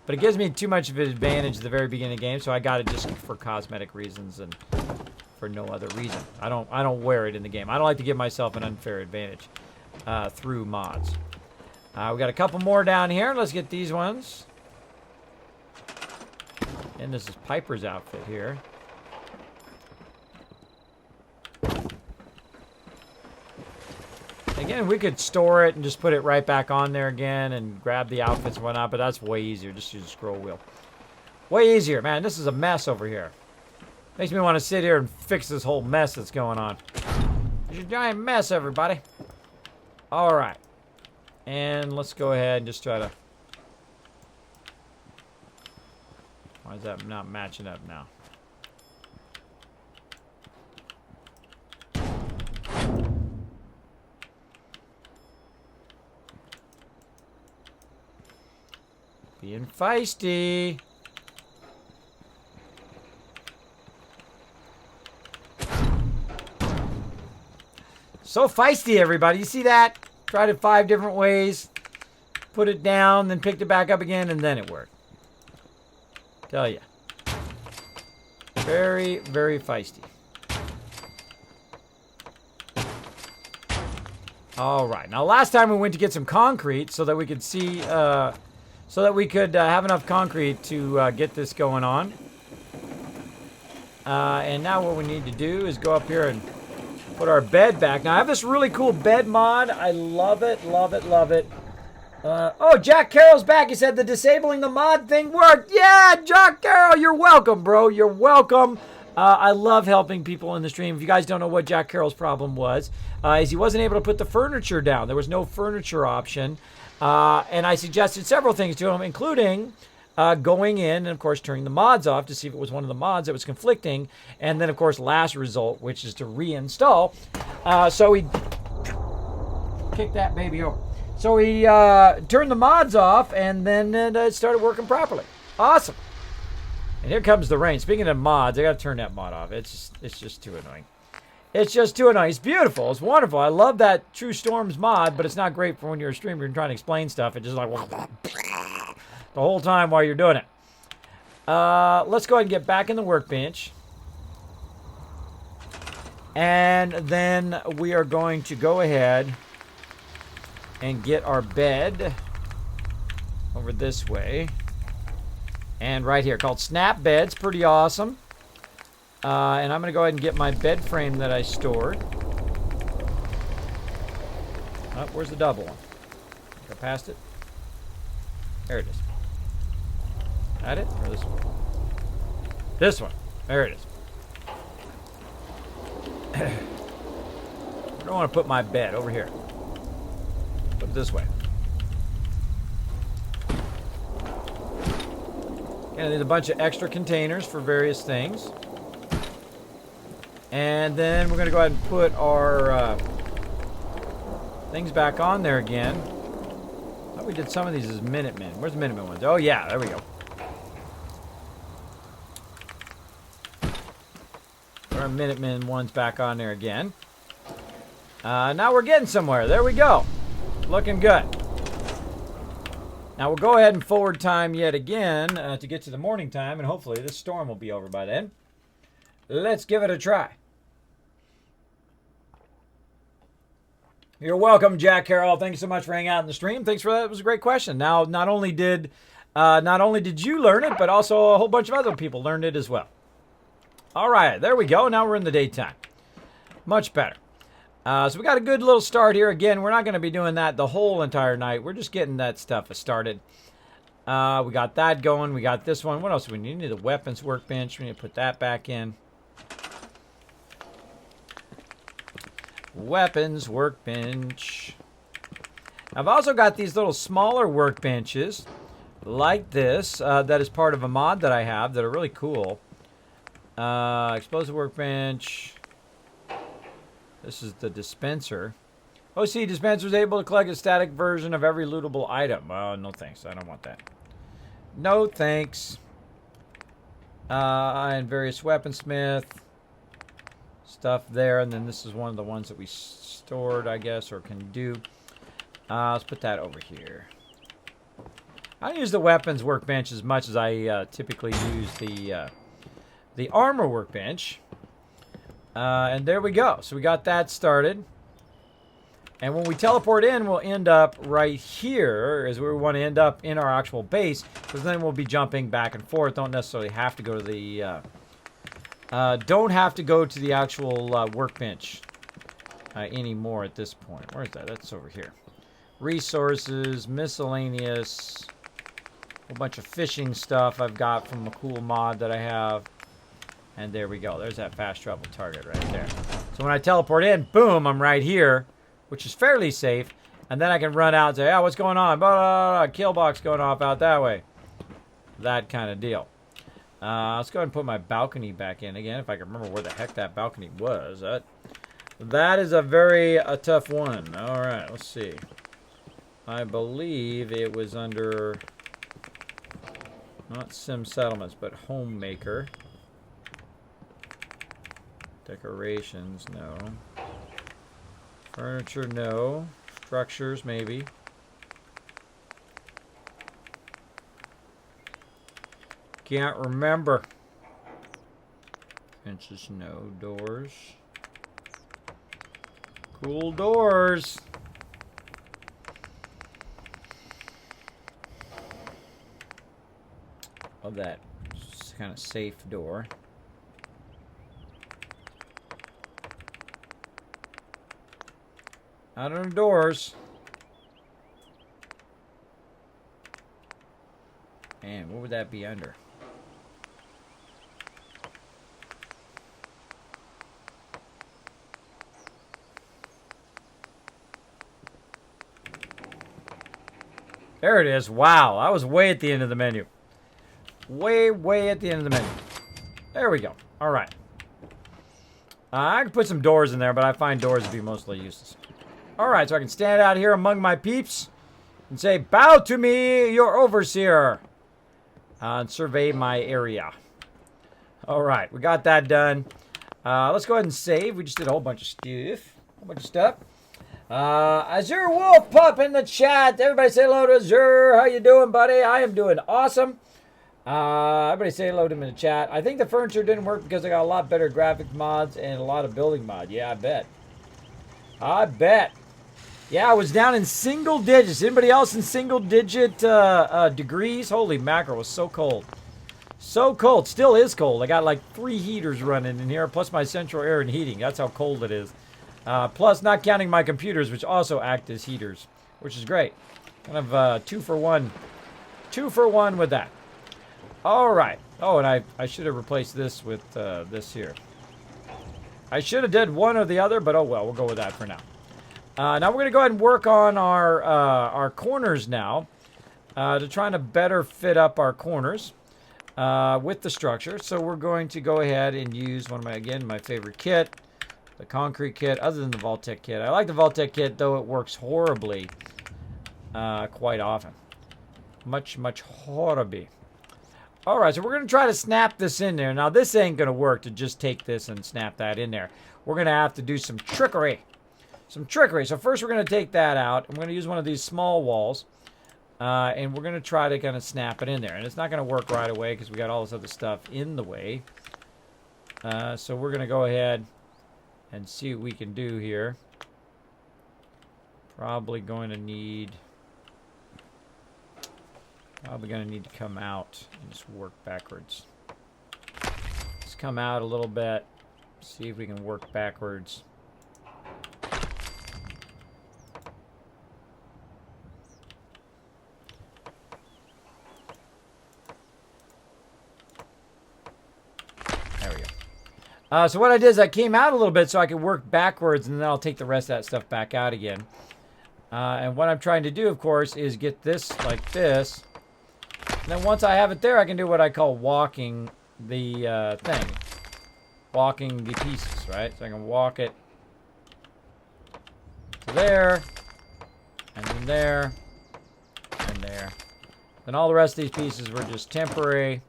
But it gives me too much of an advantage at the very beginning of the game, so I got it just for cosmetic reasons and for no other reason. I don't wear it in the game. I don't like to give myself an unfair advantage through mods. We got a couple more down here. Let's get these ones. And this is Piper's outfit here. Again, we could store it and just put it right back on there again and grab the outfits and whatnot, but that's way easier. Just use a scroll wheel. Way easier. Man, this is a mess over here. Makes me want to sit here and fix this whole mess that's going on. It's a giant mess, everybody. All right. And let's go ahead and just try to... Why is that not matching up now? Being feisty. So feisty, everybody. You see that? Tried it 5 different ways. Put it down, then picked it back up again, and then it worked. Tell ya. Very, very feisty. All right. Now, last time we went to get some concrete so that we could see, so that we could have enough concrete to get this going on. And now what we need to do is go up here and put our bed back. Now, I have this really cool bed mod. I love it, love it, love it. Oh, Jack Carroll's back. He said the disabling the mod thing worked. Yeah, Jack Carroll, you're welcome, bro. You're welcome. I love helping people in the stream. If you guys don't know what Jack Carroll's problem was, is he wasn't able to put the furniture down. There was no furniture option. And I suggested several things to him, including going in and, of course, turning the mods off to see if it was one of the mods that was conflicting. And then, of course, last result, which is to reinstall. So he kicked that baby over. So he turned the mods off, and then it started working properly. Awesome. And here comes the rain. Speaking of mods, I got to turn that mod off. It's just too annoying. It's just too annoying. It's beautiful. It's wonderful. I love that True Storms mod, but it's not great for when you're a streamer and trying to explain stuff. It's just like the whole time while you're doing it. Let's go ahead and get back in the workbench. And then we are going to go ahead and get our bed over this way. And right here, called Snap Beds. Pretty awesome. And I'm going to go ahead and get my bed frame that I stored. Oh, where's the double one? Go past it. There it is. That it? Or this one? This one. There it is. I don't want to put my bed over here. Put it this way. And there's a bunch of extra containers for various things. And then we're going to go ahead and put our things back on there again. I thought we did some of these as Minutemen. Where's the Minutemen ones? Oh, yeah, there we go. Put our Minutemen ones back on there again. Now we're getting somewhere. There we go. Looking good. Now we'll go ahead and forward time yet again to get to the morning time, and hopefully this storm will be over by then. Let's give it a try. You're welcome, Jack Carroll. Thank you so much for hanging out in the stream. Thanks for that. It was a great question. Now, not only did you learn it, but also a whole bunch of other people learned it as well. All right, there we go. Now we're in the daytime. Much better. So we got a good little start here. Again, we're not going to be doing that the whole entire night. We're just getting that stuff started. We got that going. We got this one. What else do we need? We need the weapons workbench. We need to put that back in. Weapons workbench. I've also got these little smaller workbenches like this that is part of a mod that I have that are really cool. Explosive workbench. This is the dispenser. OC dispenser is able to collect a static version of every lootable item. Oh, no thanks. I don't want that. No thanks. And various weaponsmith stuff there. And then this is one of the ones that we stored, I guess, or can do. Let's put that over here. I don't use the weapons workbench as much as I typically use the armor workbench. And there we go. So we got that started. And when we teleport in, we'll end up right here, as we want to end up in our actual base, because then we'll be jumping back and forth. Don't necessarily have to go to the actual workbench anymore at this point. Where's that? That's over here. Resources, miscellaneous, a whole bunch of fishing stuff I've got from a cool mod that I have. And there we go. There's that fast travel target right there. So when I teleport in, boom, I'm right here, which is fairly safe. And then I can run out and say, oh, what's going on? Blah, blah, blah, kill box going off out that way. That kind of deal. Let's go ahead and put my balcony back in again, if I can remember where the heck that balcony was. That is a very tough one. All right, let's see. I believe it was under, not Sim Settlements, but Homemaker. Decorations, no. Furniture, no. Structures, maybe. Can't remember. Fences, no. Doors. Cool doors. Love that kind of safe door. Out on the doors. And what would that be under? There it is. Wow, I was way at the end of the menu. Way at the end of the menu. There we go. All right. I can put some doors in there, but I find doors to be mostly useless. All right, so I can stand out here among my peeps and say, bow to me, your overseer, and survey my area. All right, we got that done. Let's go ahead and save. We just did a whole bunch of stuff. Azure Wolf Pup in the chat. Everybody say hello to Azure. How you doing, buddy? I am doing awesome. Everybody say hello to him in the chat. I think the furniture didn't work because I got a lot better graphic mods and a lot of building mod. Yeah, I bet. Yeah, I was down in single digits. Anybody else in single digit degrees? Holy mackerel, it was so cold. So cold. Still is cold. I got like 3 heaters running in here, plus my central air and heating. That's how cold it is. Plus, not counting my computers, which also act as heaters, which is great. Kind of 2 for 1. 2 for 1 with that. All right. Oh, and I should have replaced this with this here. I should have did one or the other, but oh well. We'll go with that for now. Now we're going to go ahead and work on our corners now to try to better fit up our corners with the structure. So we're going to go ahead and use one of my favorite kit, the concrete kit, other than the vault-tec kit. I like the vault-tec kit, though it works horribly quite often. Much horribly. All right, so we're going to try to snap this in there. Now, this ain't going to work to just take this and snap that in there. We're going to have to do some trickery. So first we're going to take that out. I'm going to use one of these small walls. And we're going to try to kind of snap it in there. And it's not going to work right away because we got all this other stuff in the way. So we're going to go ahead and see what we can do here. Probably going to need to come out and just work backwards. Let's come out a little bit. See if we can work backwards. There we go. So what I did is I came out a little bit so I could work backwards, and then I'll take the rest of that stuff back out again. And what I'm trying to do, of course, is get this like this. And then once I have it there, I can do what I call walking the thing. Walking the pieces, right? So I can walk it to there, and then there, and there. Then all the rest of these pieces were just temporary.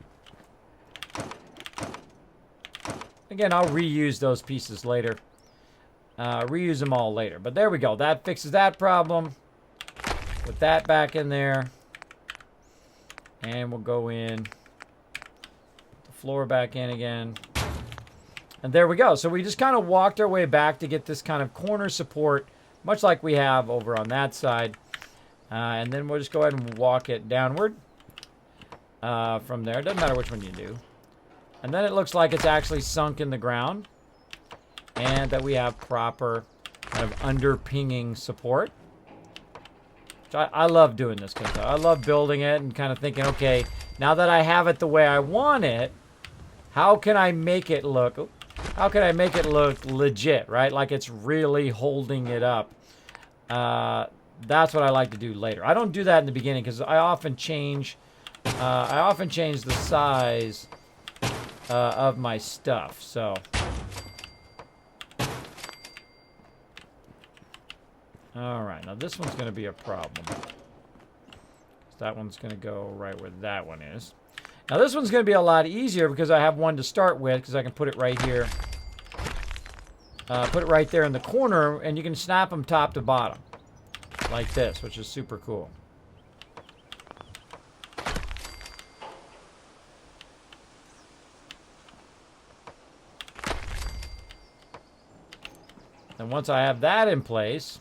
Again, I'll reuse those pieces later. Reuse them all later. But there we go. That fixes that problem. Put that back in there. And we'll go in. Put the floor back in again. And there we go. So we just kind of walked our way back to get this kind of corner support, much like we have over on that side. And then we'll just go ahead and walk it downward from there. It doesn't matter which one you do. And then it looks like it's actually sunk in the ground. And that we have proper kind of under-pinging support. I love doing this kind of stuff. I love building it and kind of thinking, okay, now that I have it the way I want it, how can I make it look legit, right? Like it's really holding it up. That's what I like to do later. I don't do that in the beginning because I often change the size of my stuff. So all right, now this one's going to be a problem. That one's going to go right where that one is. Now this one's going to be a lot easier because I have one to start with because I can put it right here. Put it right there in the corner, and you can snap them top to bottom. Like this, which is super cool. And once I have that in place,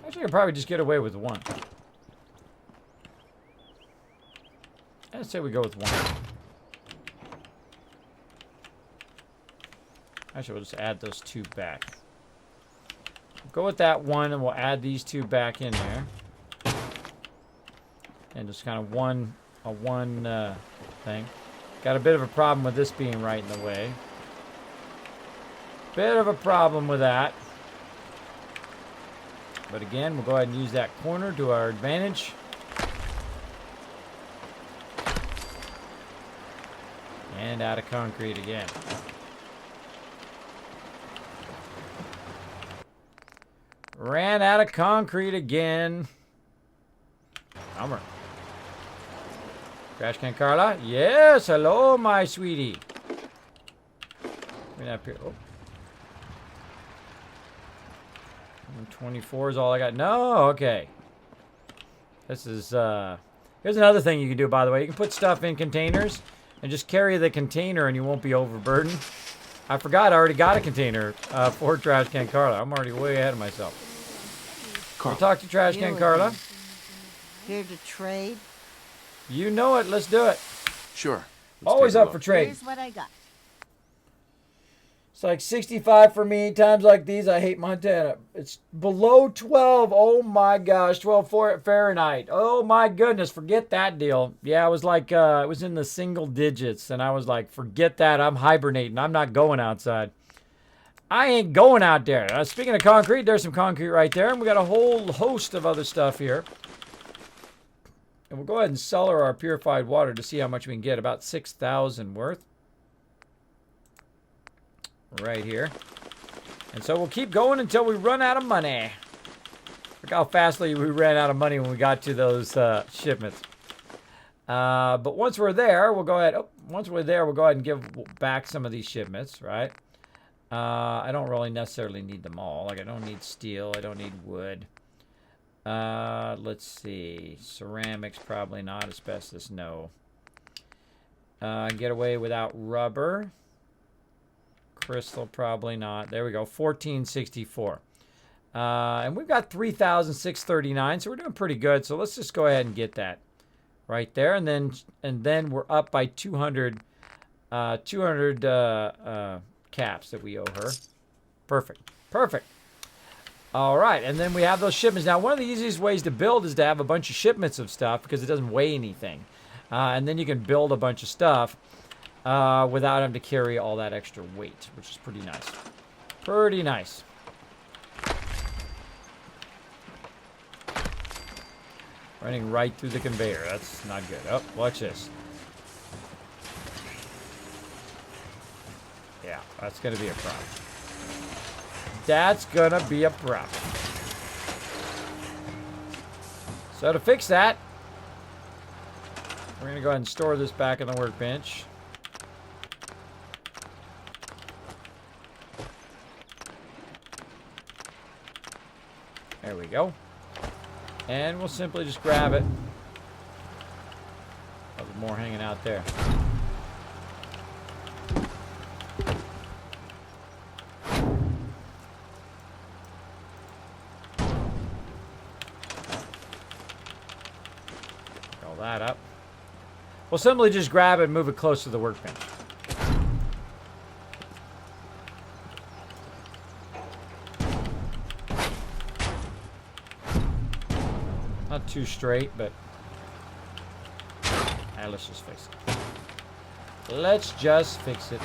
actually, I could probably just get away with one. I'd say we go with one. Actually, we'll just add those two back. Go with that one, and we'll add these two back in there. And just kind of one thing. Got a bit of a problem with this being right in the way. Bit of a problem with that. But again, we'll go ahead and use that corner to our advantage. And out of concrete again. Ran out of concrete again. Bummer. Trash can Carla? Yes, hello, my sweetie. Up here. Oh. 24 is all I got. No, okay. This is, here's another thing you can do, by the way. You can put stuff in containers and just carry the container and you won't be overburdened. I forgot I already got a container for Trash Can Carla. I'm already way ahead of myself. Carla. Talk to Trash Can Carla. Here to trade? You know it. Let's do it. Sure. Always up for trade. Here's what I got. It's like 65 for me. Times like these, I hate Montana. It's below 12. Oh my gosh, 12 Fahrenheit. Oh my goodness, forget that deal. Yeah, it was like it was in the single digits, and I was like, forget that. I'm hibernating. I'm not going outside. I ain't going out there. Speaking of concrete, there's some concrete right there, and we got a whole host of other stuff here. And we'll go ahead and cellar our purified water to see how much we can get. About 6,000 worth. Right here. And so we'll keep going until we run out of money. Look how fastly we ran out of money when we got to those shipments. But once we're there, we'll go ahead. Once we're there, we'll go ahead and give back some of these shipments, right? I don't really necessarily need them all. Like I don't need steel. I don't need wood. Let's see. Ceramics, probably not. Asbestos, no. Get away without rubber. Crystal, probably not. There we go. 1464. And we've got 3,639, so we're doing pretty good. So let's just go ahead and get that right there, and then we're up by 200 caps that we owe her. Perfect. Perfect. All right, and then we have those shipments. Now, one of the easiest ways to build is to have a bunch of shipments of stuff because it doesn't weigh anything. And then you can build a bunch of stuff without having to carry all that extra weight, which is pretty nice. Pretty nice. Running right through the conveyor. That's not good. Oh, watch this. Yeah, that's going to be a problem. That's going to be a problem. So to fix that, we're going to go ahead and store this back in the workbench. There we go. And we'll simply just grab it. There's more hanging out there. That up. We'll simply just grab it and move it close to the workbench. too straight, but let's just fix it. Let's just fix it.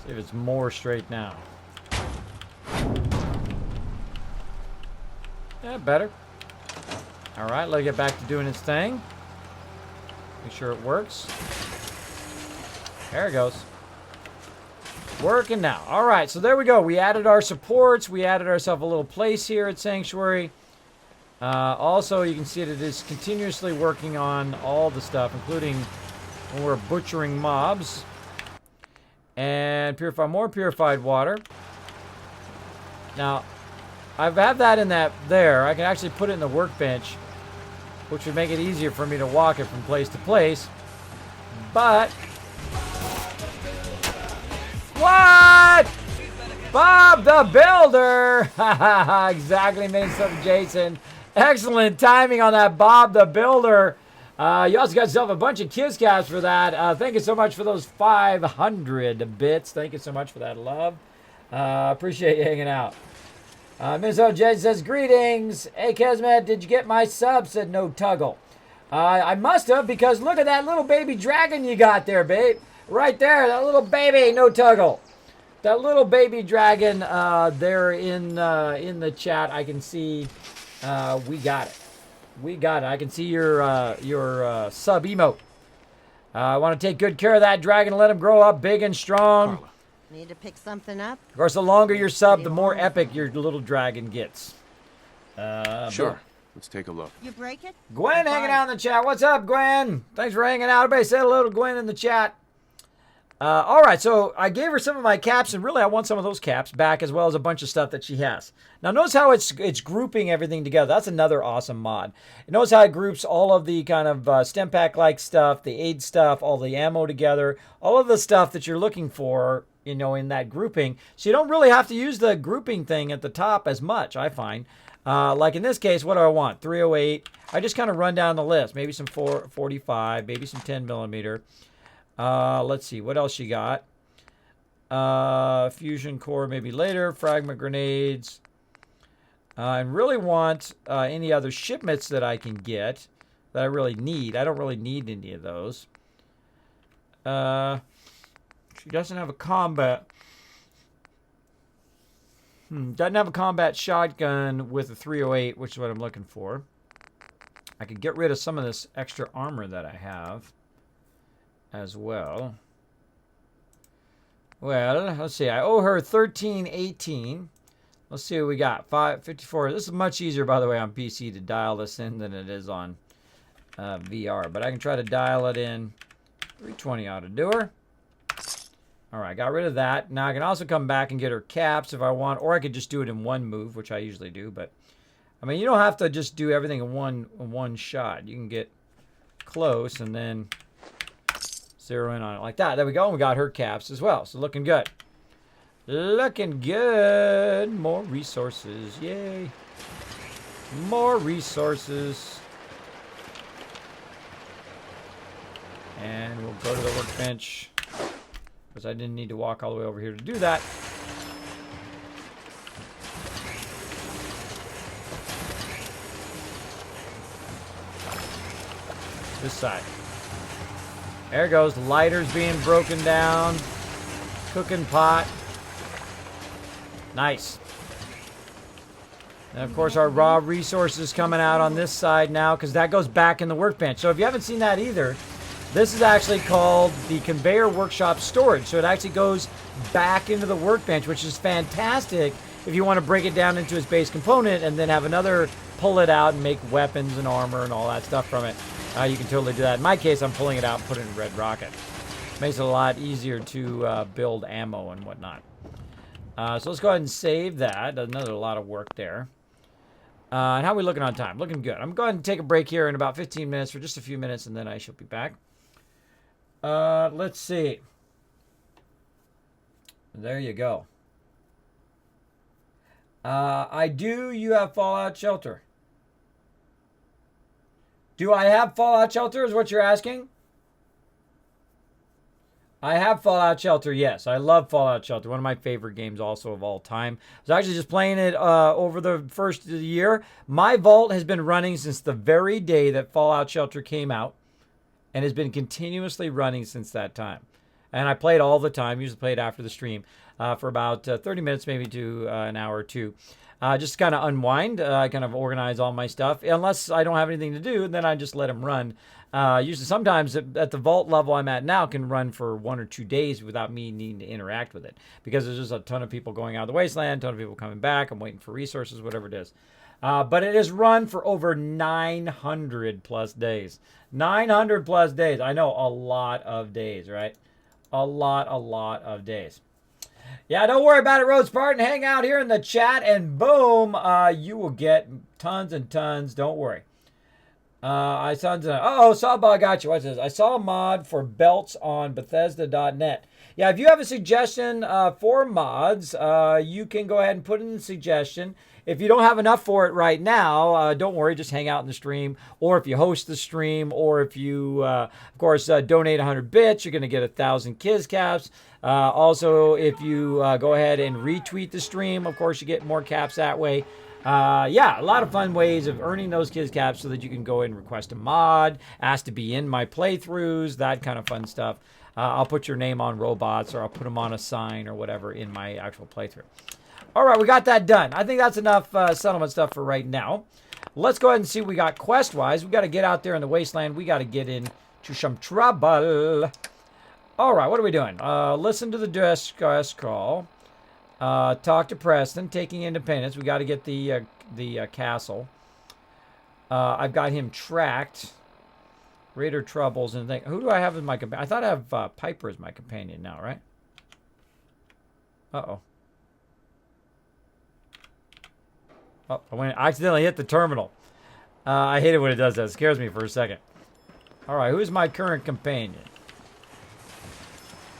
See if it's more straight now. Yeah, better. All right, let's get back to doing its thing. Make sure it works. There it goes. Working now. All right, so there we go. We added our supports. We added ourselves a little place here at Sanctuary. Also, you can see that it is continuously working on all the stuff, including when we're butchering mobs. And purify more purified water. Now, I've had that in that there. I can actually put it in the workbench, which would make it easier for me to walk it from place to place. But what? Bob the Builder! Exactly, Minnesota Jason. Excellent timing on that Bob the Builder. You also got yourself a bunch of kiss caps for that. Thank you so much for those 500 bits. Thank you so much for that love. Appreciate you hanging out. Minnesota Jason says, greetings. Hey, Kismet, did you get my sub? Said No Tuggle. I must have, because look at that little baby dragon you got there, babe. Right there, that little baby, No Tuggle. That little baby dragon there in the chat, I can see we got it. We got it. I can see your sub emote. I want to take good care of that dragon and let him grow up big and strong. Carla. Need to pick something up? Of course, the longer your sub, the more epic your little dragon gets. Sure. Let's take a look. You break it? Gwen hanging out in the chat. What's up, Gwen? Thanks for hanging out. Everybody say hello to Gwen in the chat. All right, so I gave her some of my caps, and really I want some of those caps back, as well as a bunch of stuff that she has. Now notice how it's grouping everything together. That's another awesome mod. Notice how it groups all of the kind of stem pack-like stuff, the aid stuff, all the ammo together, all of the stuff that you're looking for, you know, in that grouping. So you don't really have to use the grouping thing at the top as much, I find. Like in this case, what do I want? 308. I just kind of run down the list. Maybe some 445, maybe some 10 millimeter. Let's see, what else you got? Fusion core maybe later, fragment grenades. And really want any other shipments that I can get that I really need. I don't really need any of those. She doesn't have a combat. Doesn't have a combat shotgun with a 308, which is what I'm looking for. I could get rid of some of this extra armor that I have as well. Well, let's see. I owe her 1318. Let's see what we got. 554. This is much easier, by the way, on PC to dial this in than it is on VR. But I can try to dial it in. 320 ought to do her. All right, got rid of that. Now I can also come back and get her caps if I want, or I could just do it in one move, which I usually do. But I mean, you don't have to just do everything in one shot. You can get close and then zero in on it like that. There we go. And we got her caps as well. So looking good. Looking good. More resources. Yay. More resources. And we'll go to the workbench, because I didn't need to walk all the way over here to do that. This side. There it goes. Lighters being broken down. Cooking pot. Nice. And of course our raw resources coming out on this side now, because that goes back in the workbench. So if you haven't seen that either, this is actually called the Conveyor Workshop Storage. So it actually goes back into the workbench, which is fantastic if you want to break it down into its base component and then have another pull it out and make weapons and armor and all that stuff from it. You can totally do that. In my case, I'm pulling it out and putting it in Red Rocket. Makes it a lot easier to build ammo and whatnot. So let's go ahead and save that. Another lot of work there. And how are we looking on time? Looking good. I'm going to take a break here in about 15 minutes, for just a few minutes, and then I shall be back. Let's see. There you go. I do. You have Fallout Shelter. Do I have Fallout Shelter is what you're asking? I have Fallout Shelter, yes. I love Fallout Shelter. One of my favorite games also of all time. I was actually just playing it over the first of the year. My vault has been running since the very day that Fallout Shelter came out and has been continuously running since that time. And I play it all the time. Usually play it after the stream for about 30 minutes, maybe to an hour or two. Just kind of unwind. I kind of organize all my stuff. Unless I don't have anything to do, then I just let them run. Usually sometimes at the vault level I'm at now can run for 1 or 2 days without me needing to interact with it. Because there's just a ton of people going out of the wasteland, a ton of people coming back. I'm waiting for resources, whatever it is. But it has run for over 900 plus days. 900 plus days. I know, a lot of days, right? A lot of days. Yeah, don't worry about it, Rhodes Spartan. Hang out here in the chat, and boom, you will get tons and tons. Don't worry. Sawball, I got you. What's this? I saw a mod for belts on Bethesda.net. Yeah, if you have a suggestion for mods, you can go ahead and put in the suggestion. If you don't have enough for it right now, don't worry, just hang out in the stream. Or if you host the stream, or if you, of course, donate 100 bits, you're going to get 1,000 Kiz caps. Also, if you go ahead and retweet the stream, of course, you get more caps that way. Yeah, a lot of fun ways of earning those Kiz caps so that you can go and request a mod, ask to be in my playthroughs, that kind of fun stuff. I'll put your name on robots, or I'll put them on a sign or whatever in my actual playthrough. All right, we got that done. I think that's enough settlement stuff for right now. Let's go ahead and see what we got quest-wise. We got to get out there in the wasteland. We got to get into some trouble. All right, what are we doing? Listen to the distress call. Talk to Preston. Taking Independence. We got to get the castle. I've got him tracked. Raider troubles and things. Who do I have as my companion? I thought I have Piper as my companion now, right? Uh-oh. Oh, I accidentally hit the terminal. I hate it when it does that. It scares me for a second. All right, who's my current companion?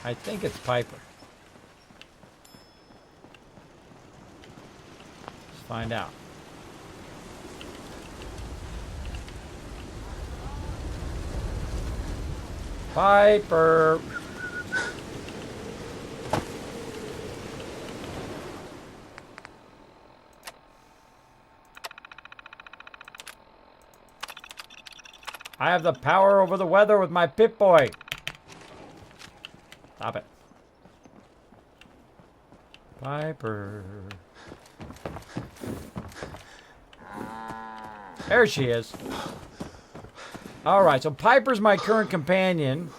I think it's Piper. Let's find out. Piper. I have the power over the weather with my Pip-Boy. Stop it. Piper. There she is. All right, so Piper's my current companion.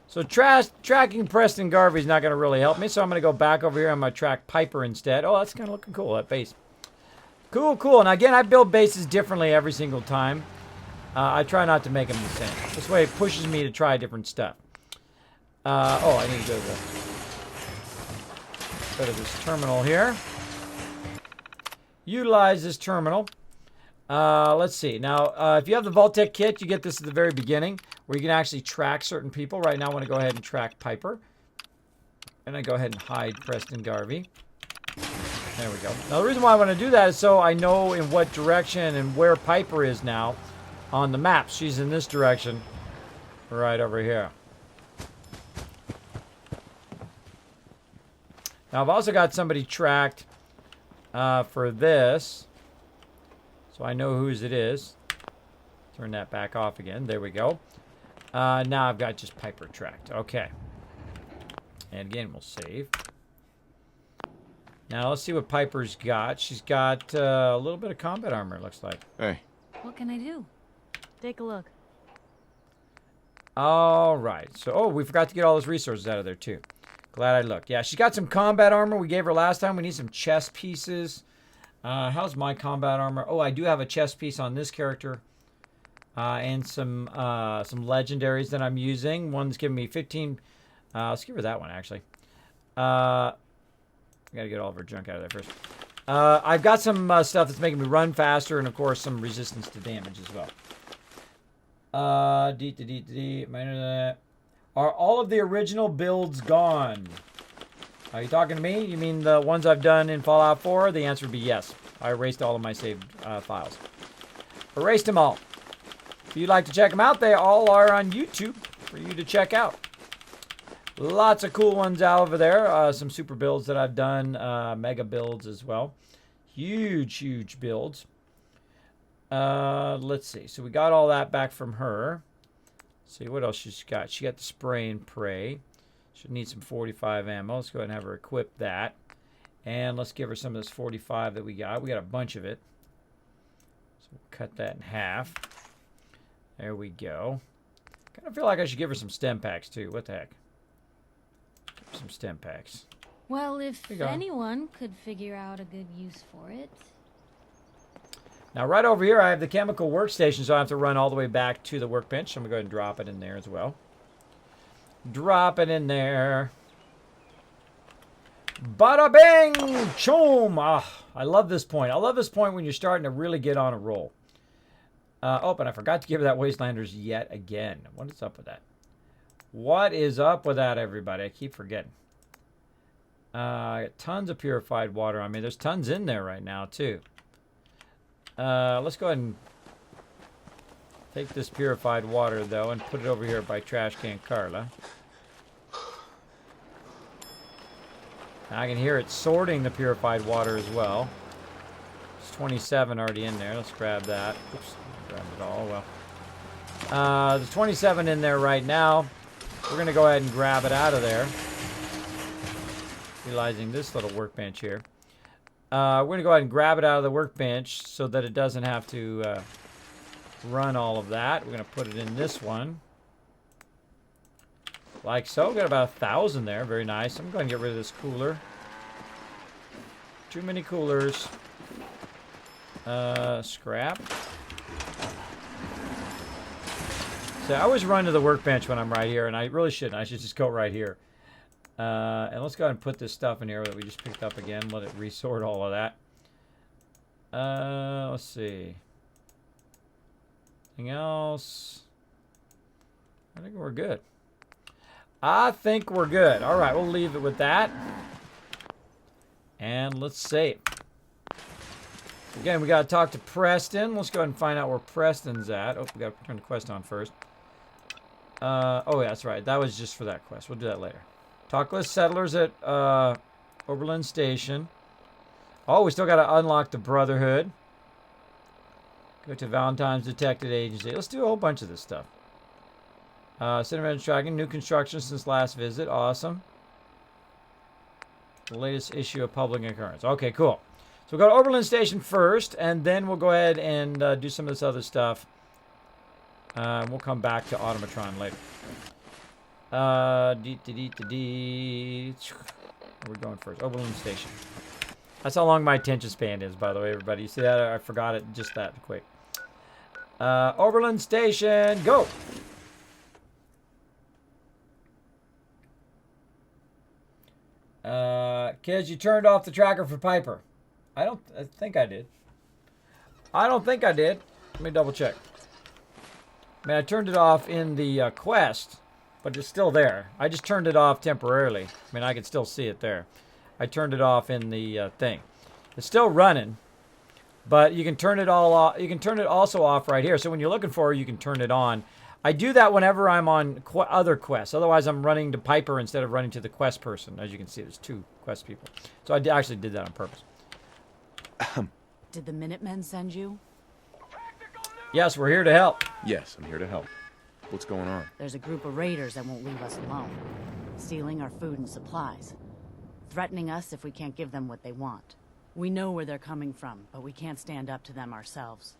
So tracking Preston Garvey is not going to really help me, so I'm going to go back over here. I'm going to track Piper instead. Oh, that's kind of looking cool, that base. Cool, cool. And again, I build bases differently every single time. I try not to make them the same. This way it pushes me to try different stuff. I need to go to this terminal here. Utilize this terminal. Let's see. Now, if you have the vault-tec kit, you get this at the very beginning, where you can actually track certain people. Right now, I want to go ahead and track Piper. And I go ahead and hide Preston Garvey. There we go. Now, the reason why I want to do that is so I know in what direction and where Piper is now on the map. She's in this direction, right over here. Now, I've also got somebody tracked for this, so I know whose it is. Turn that back off again. There we go. Now I've got just Piper tracked. Okay. And again, we'll save. Now, let's see what Piper's got. She's got a little bit of combat armor, it looks like. Hey. What can I do? Take a look. All right. So, we forgot to get all those resources out of there, too. Glad I looked. Yeah, she's got some combat armor we gave her last time. We need some chest pieces. How's my combat armor? Oh, I do have a chest piece on this character. And some legendaries that I'm using. One's giving me 15. Let's give her that one, actually. I gotta get all of her junk out of there first. I've got some stuff that's making me run faster, and of course some resistance to damage as well. Are all of the original builds gone? Are you talking to me? You mean the ones I've done in Fallout 4? The answer would be yes. I erased all of my saved files. Erased them all. If you'd like to check them out, they all are on YouTube for you to check out. Lots of cool ones out over there. Some super builds that I've done. Mega builds as well. Huge, huge builds. Let's see. So we got all that back from her. Let's see what else she's got. She got the spray and pray. She'll need some 45 ammo. Let's go ahead and have her equip that. And let's give her some of this 45 that we got. We got a bunch of it. So we'll cut that in half. There we go. Kind of feel like I should give her some stem packs too. What the heck? Some stem packs. Well, if anyone could figure out a good use for it. Now right over here I have the chemical workstation, so I have to run all the way back to the workbench. I'm going to go ahead and drop it in there as well. Drop it in there. Bada bing! Choom! Ah, I love this point. I love this point when you're starting to really get on a roll. Oh, and I forgot to give her that Wastelanders yet again. What is up with that? What is up with that, everybody? I keep forgetting. I got tons of purified water on me. There's tons in there right now, too. Let's go ahead and take this purified water, though, and put it over here by Trash Can Carla. I can hear it sorting the purified water as well. There's 27 already in there. Let's grab that. Oops, grab it all. Well, there's 27 in there right now. We're going to go ahead and grab it out of there. Utilizing this little workbench here. We're going to go ahead and grab it out of the workbench so that it doesn't have to run all of that. We're going to put it in this one. Like so. We've got about 1,000 there. Very nice. I'm going to get rid of this cooler. Too many coolers. Scrap. So I always run to the workbench when I'm right here, and I really shouldn't. I should just go right here. And let's go ahead and put this stuff in here that we just picked up again. Let it resort all of that. Let's see. Anything else? I think we're good. I think we're good. All right, we'll leave it with that. And let's save. Again, we got to talk to Preston. Let's go ahead and find out where Preston's at. Oh, we got to turn the quest on first. Oh, yeah, that's right. That was just for that quest. We'll do that later. Talkless settlers at Oberlin Station. Oh, we still got to unlock the Brotherhood. Go to Valentine's Detective Agency. Let's do a whole bunch of this stuff. Cinnamon Dragon, new construction since last visit. Awesome. The latest issue of Public Occurrence. Okay, cool. So we'll go to Oberlin Station first, and then we'll go ahead and do some of this other stuff. We'll come back to Automatron later. Where are we going first? Oberlin Station. That's how long my attention span is, by the way, everybody. You see that? I forgot it just that quick. Oberlin Station, go! Kids, you turned off the tracker for Piper. I think I did. I don't think I did. Let me double check. I mean, I turned it off in the quest, but it's still there. I just turned it off temporarily. I mean, I can still see it there. I turned it off in the thing. It's still running, but you can turn it all off. You can turn it also off right here. So when you're looking for it, you can turn it on. I do that whenever I'm on other quests. Otherwise, I'm running to Piper instead of running to the quest person. As you can see, there's 2 quest people. So I actually did that on purpose. Did the Minutemen send you? Yes, we're here to help. Yes, I'm here to help. What's going on? There's a group of raiders that won't leave us alone. Stealing our food and supplies. Threatening us if we can't give them what they want. We know where they're coming from, but we can't stand up to them ourselves.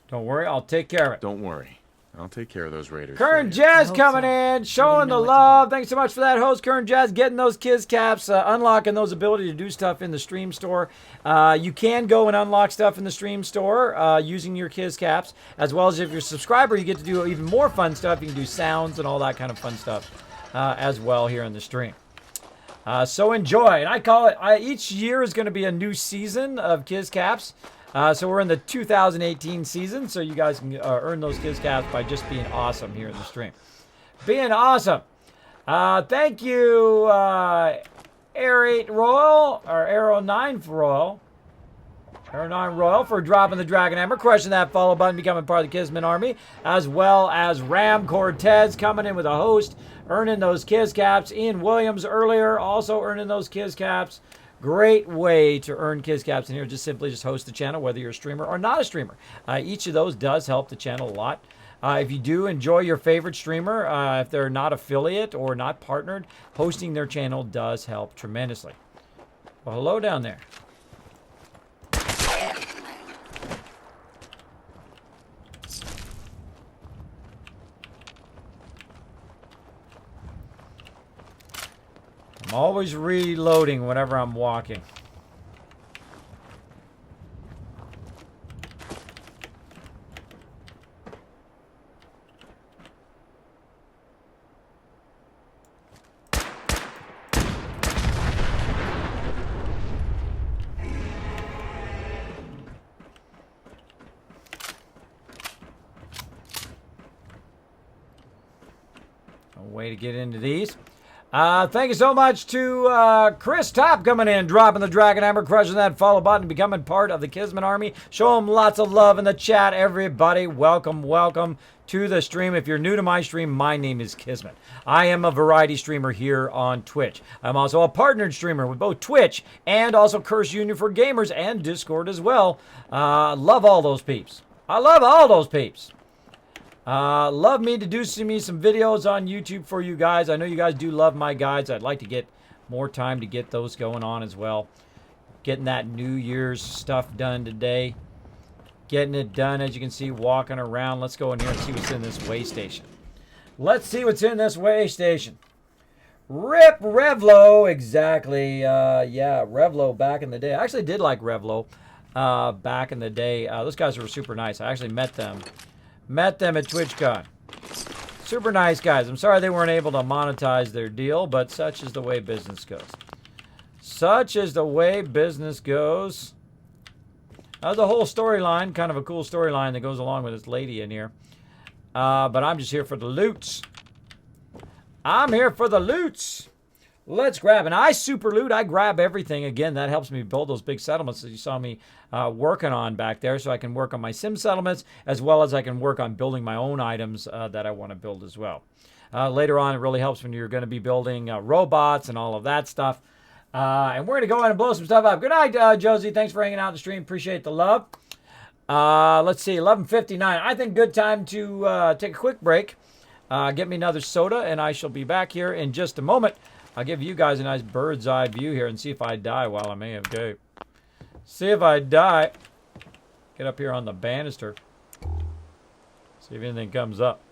Don't worry, I'll take care of it. Don't worry. I'll take care of those raiders. Current Jazz coming in, showing the love. Thanks so much for that, host. Current Jazz getting those Kiz caps, unlocking those ability to do stuff in the stream store. You can go and unlock stuff in the stream store using your Kiz caps, as well as if you're a subscriber, you get to do even more fun stuff. You can do sounds and all that kind of fun stuff as well here in the stream. So enjoy. And I call it, each year is going to be a new season of Kiz caps. So we're in the 2018 season, so you guys can earn those Kiz caps by just being awesome here in the stream. Being awesome. Thank you, Air8 Royal, or Arrow 9 Royal. Arrow 9 Royal for dropping the Dragon Hammer, crushing that follow button, becoming part of the Kismet Army, as well as Ram Cortez coming in with a host, earning those Kiz Caps. Ian Williams earlier also earning those Kiz Caps. Great way to earn Kiz Caps in here. Just simply host the channel, whether you're a streamer or not a streamer. Each of those does help the channel a lot. If you do enjoy your favorite streamer, if they're not affiliate or not partnered, hosting their channel does help tremendously. Well, hello down there. I'm always reloading whenever I'm walking. A way to get into these. Thank you so much to Chris Top coming in, dropping the Dragon Hammer, crushing that follow button, becoming part of the Kismet Army. Show them lots of love in the chat, everybody. Welcome, welcome to the stream. If you're new to my stream, my name is Kismet. I am a variety streamer here on Twitch. I'm also a partnered streamer with both Twitch and also Curse Union for Gamers and Discord as well. Love all those peeps. I love all those peeps. Love me to do some videos on YouTube for you guys. I know you guys do love my guides. I'd like to get more time to get those going on as well. Getting that New Year's stuff done today. Getting it done, as you can see, walking around. Let's go in here and see what's in this way station. Let's see what's in this way station. Rip Revlo, exactly. Yeah, Revlo back in the day. I actually did like Revlo back in the day. Those guys were super nice. I actually met them. Met them at TwitchCon. Super nice guys. I'm sorry they weren't able to monetize their deal, but such is the way business goes. Such is the way business goes. There's a whole storyline, kind of a cool storyline that goes along with this lady in here. But I'm just here for the loots. I'm here for the loots. Let's grab, and I super loot. I grab everything. Again, that helps me build those big settlements that you saw me working on back there, so I can work on my sim settlements as well as I can work on building my own items that I want to build as well. Later on, it really helps when you're going to be building robots and all of that stuff. And we're going to go in and blow some stuff up. Good night, Josie. Thanks for hanging out in the stream. Appreciate the love. Let's see, 11:59. I think good time to take a quick break. Get me another soda, and I shall be back here in just a moment. I'll give you guys a nice bird's eye view here and see if I die while I'm AFK. See if I die. Get up here on the banister. See if anything comes up.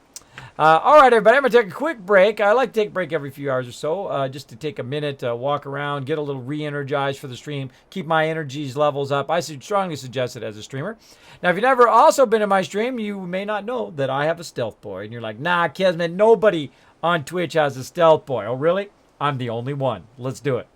All right, everybody, I'm going to take a quick break. I like to take a break every few hours or so, just to take a minute to walk around, get a little re-energized for the stream, keep my energies levels up. I strongly suggest it as a streamer. Now, if you've never also been in my stream, you may not know that I have a stealth boy. And you're like, nah, Kismet, nobody on Twitch has a stealth boy. Oh, really? I'm the only one. Let's do it.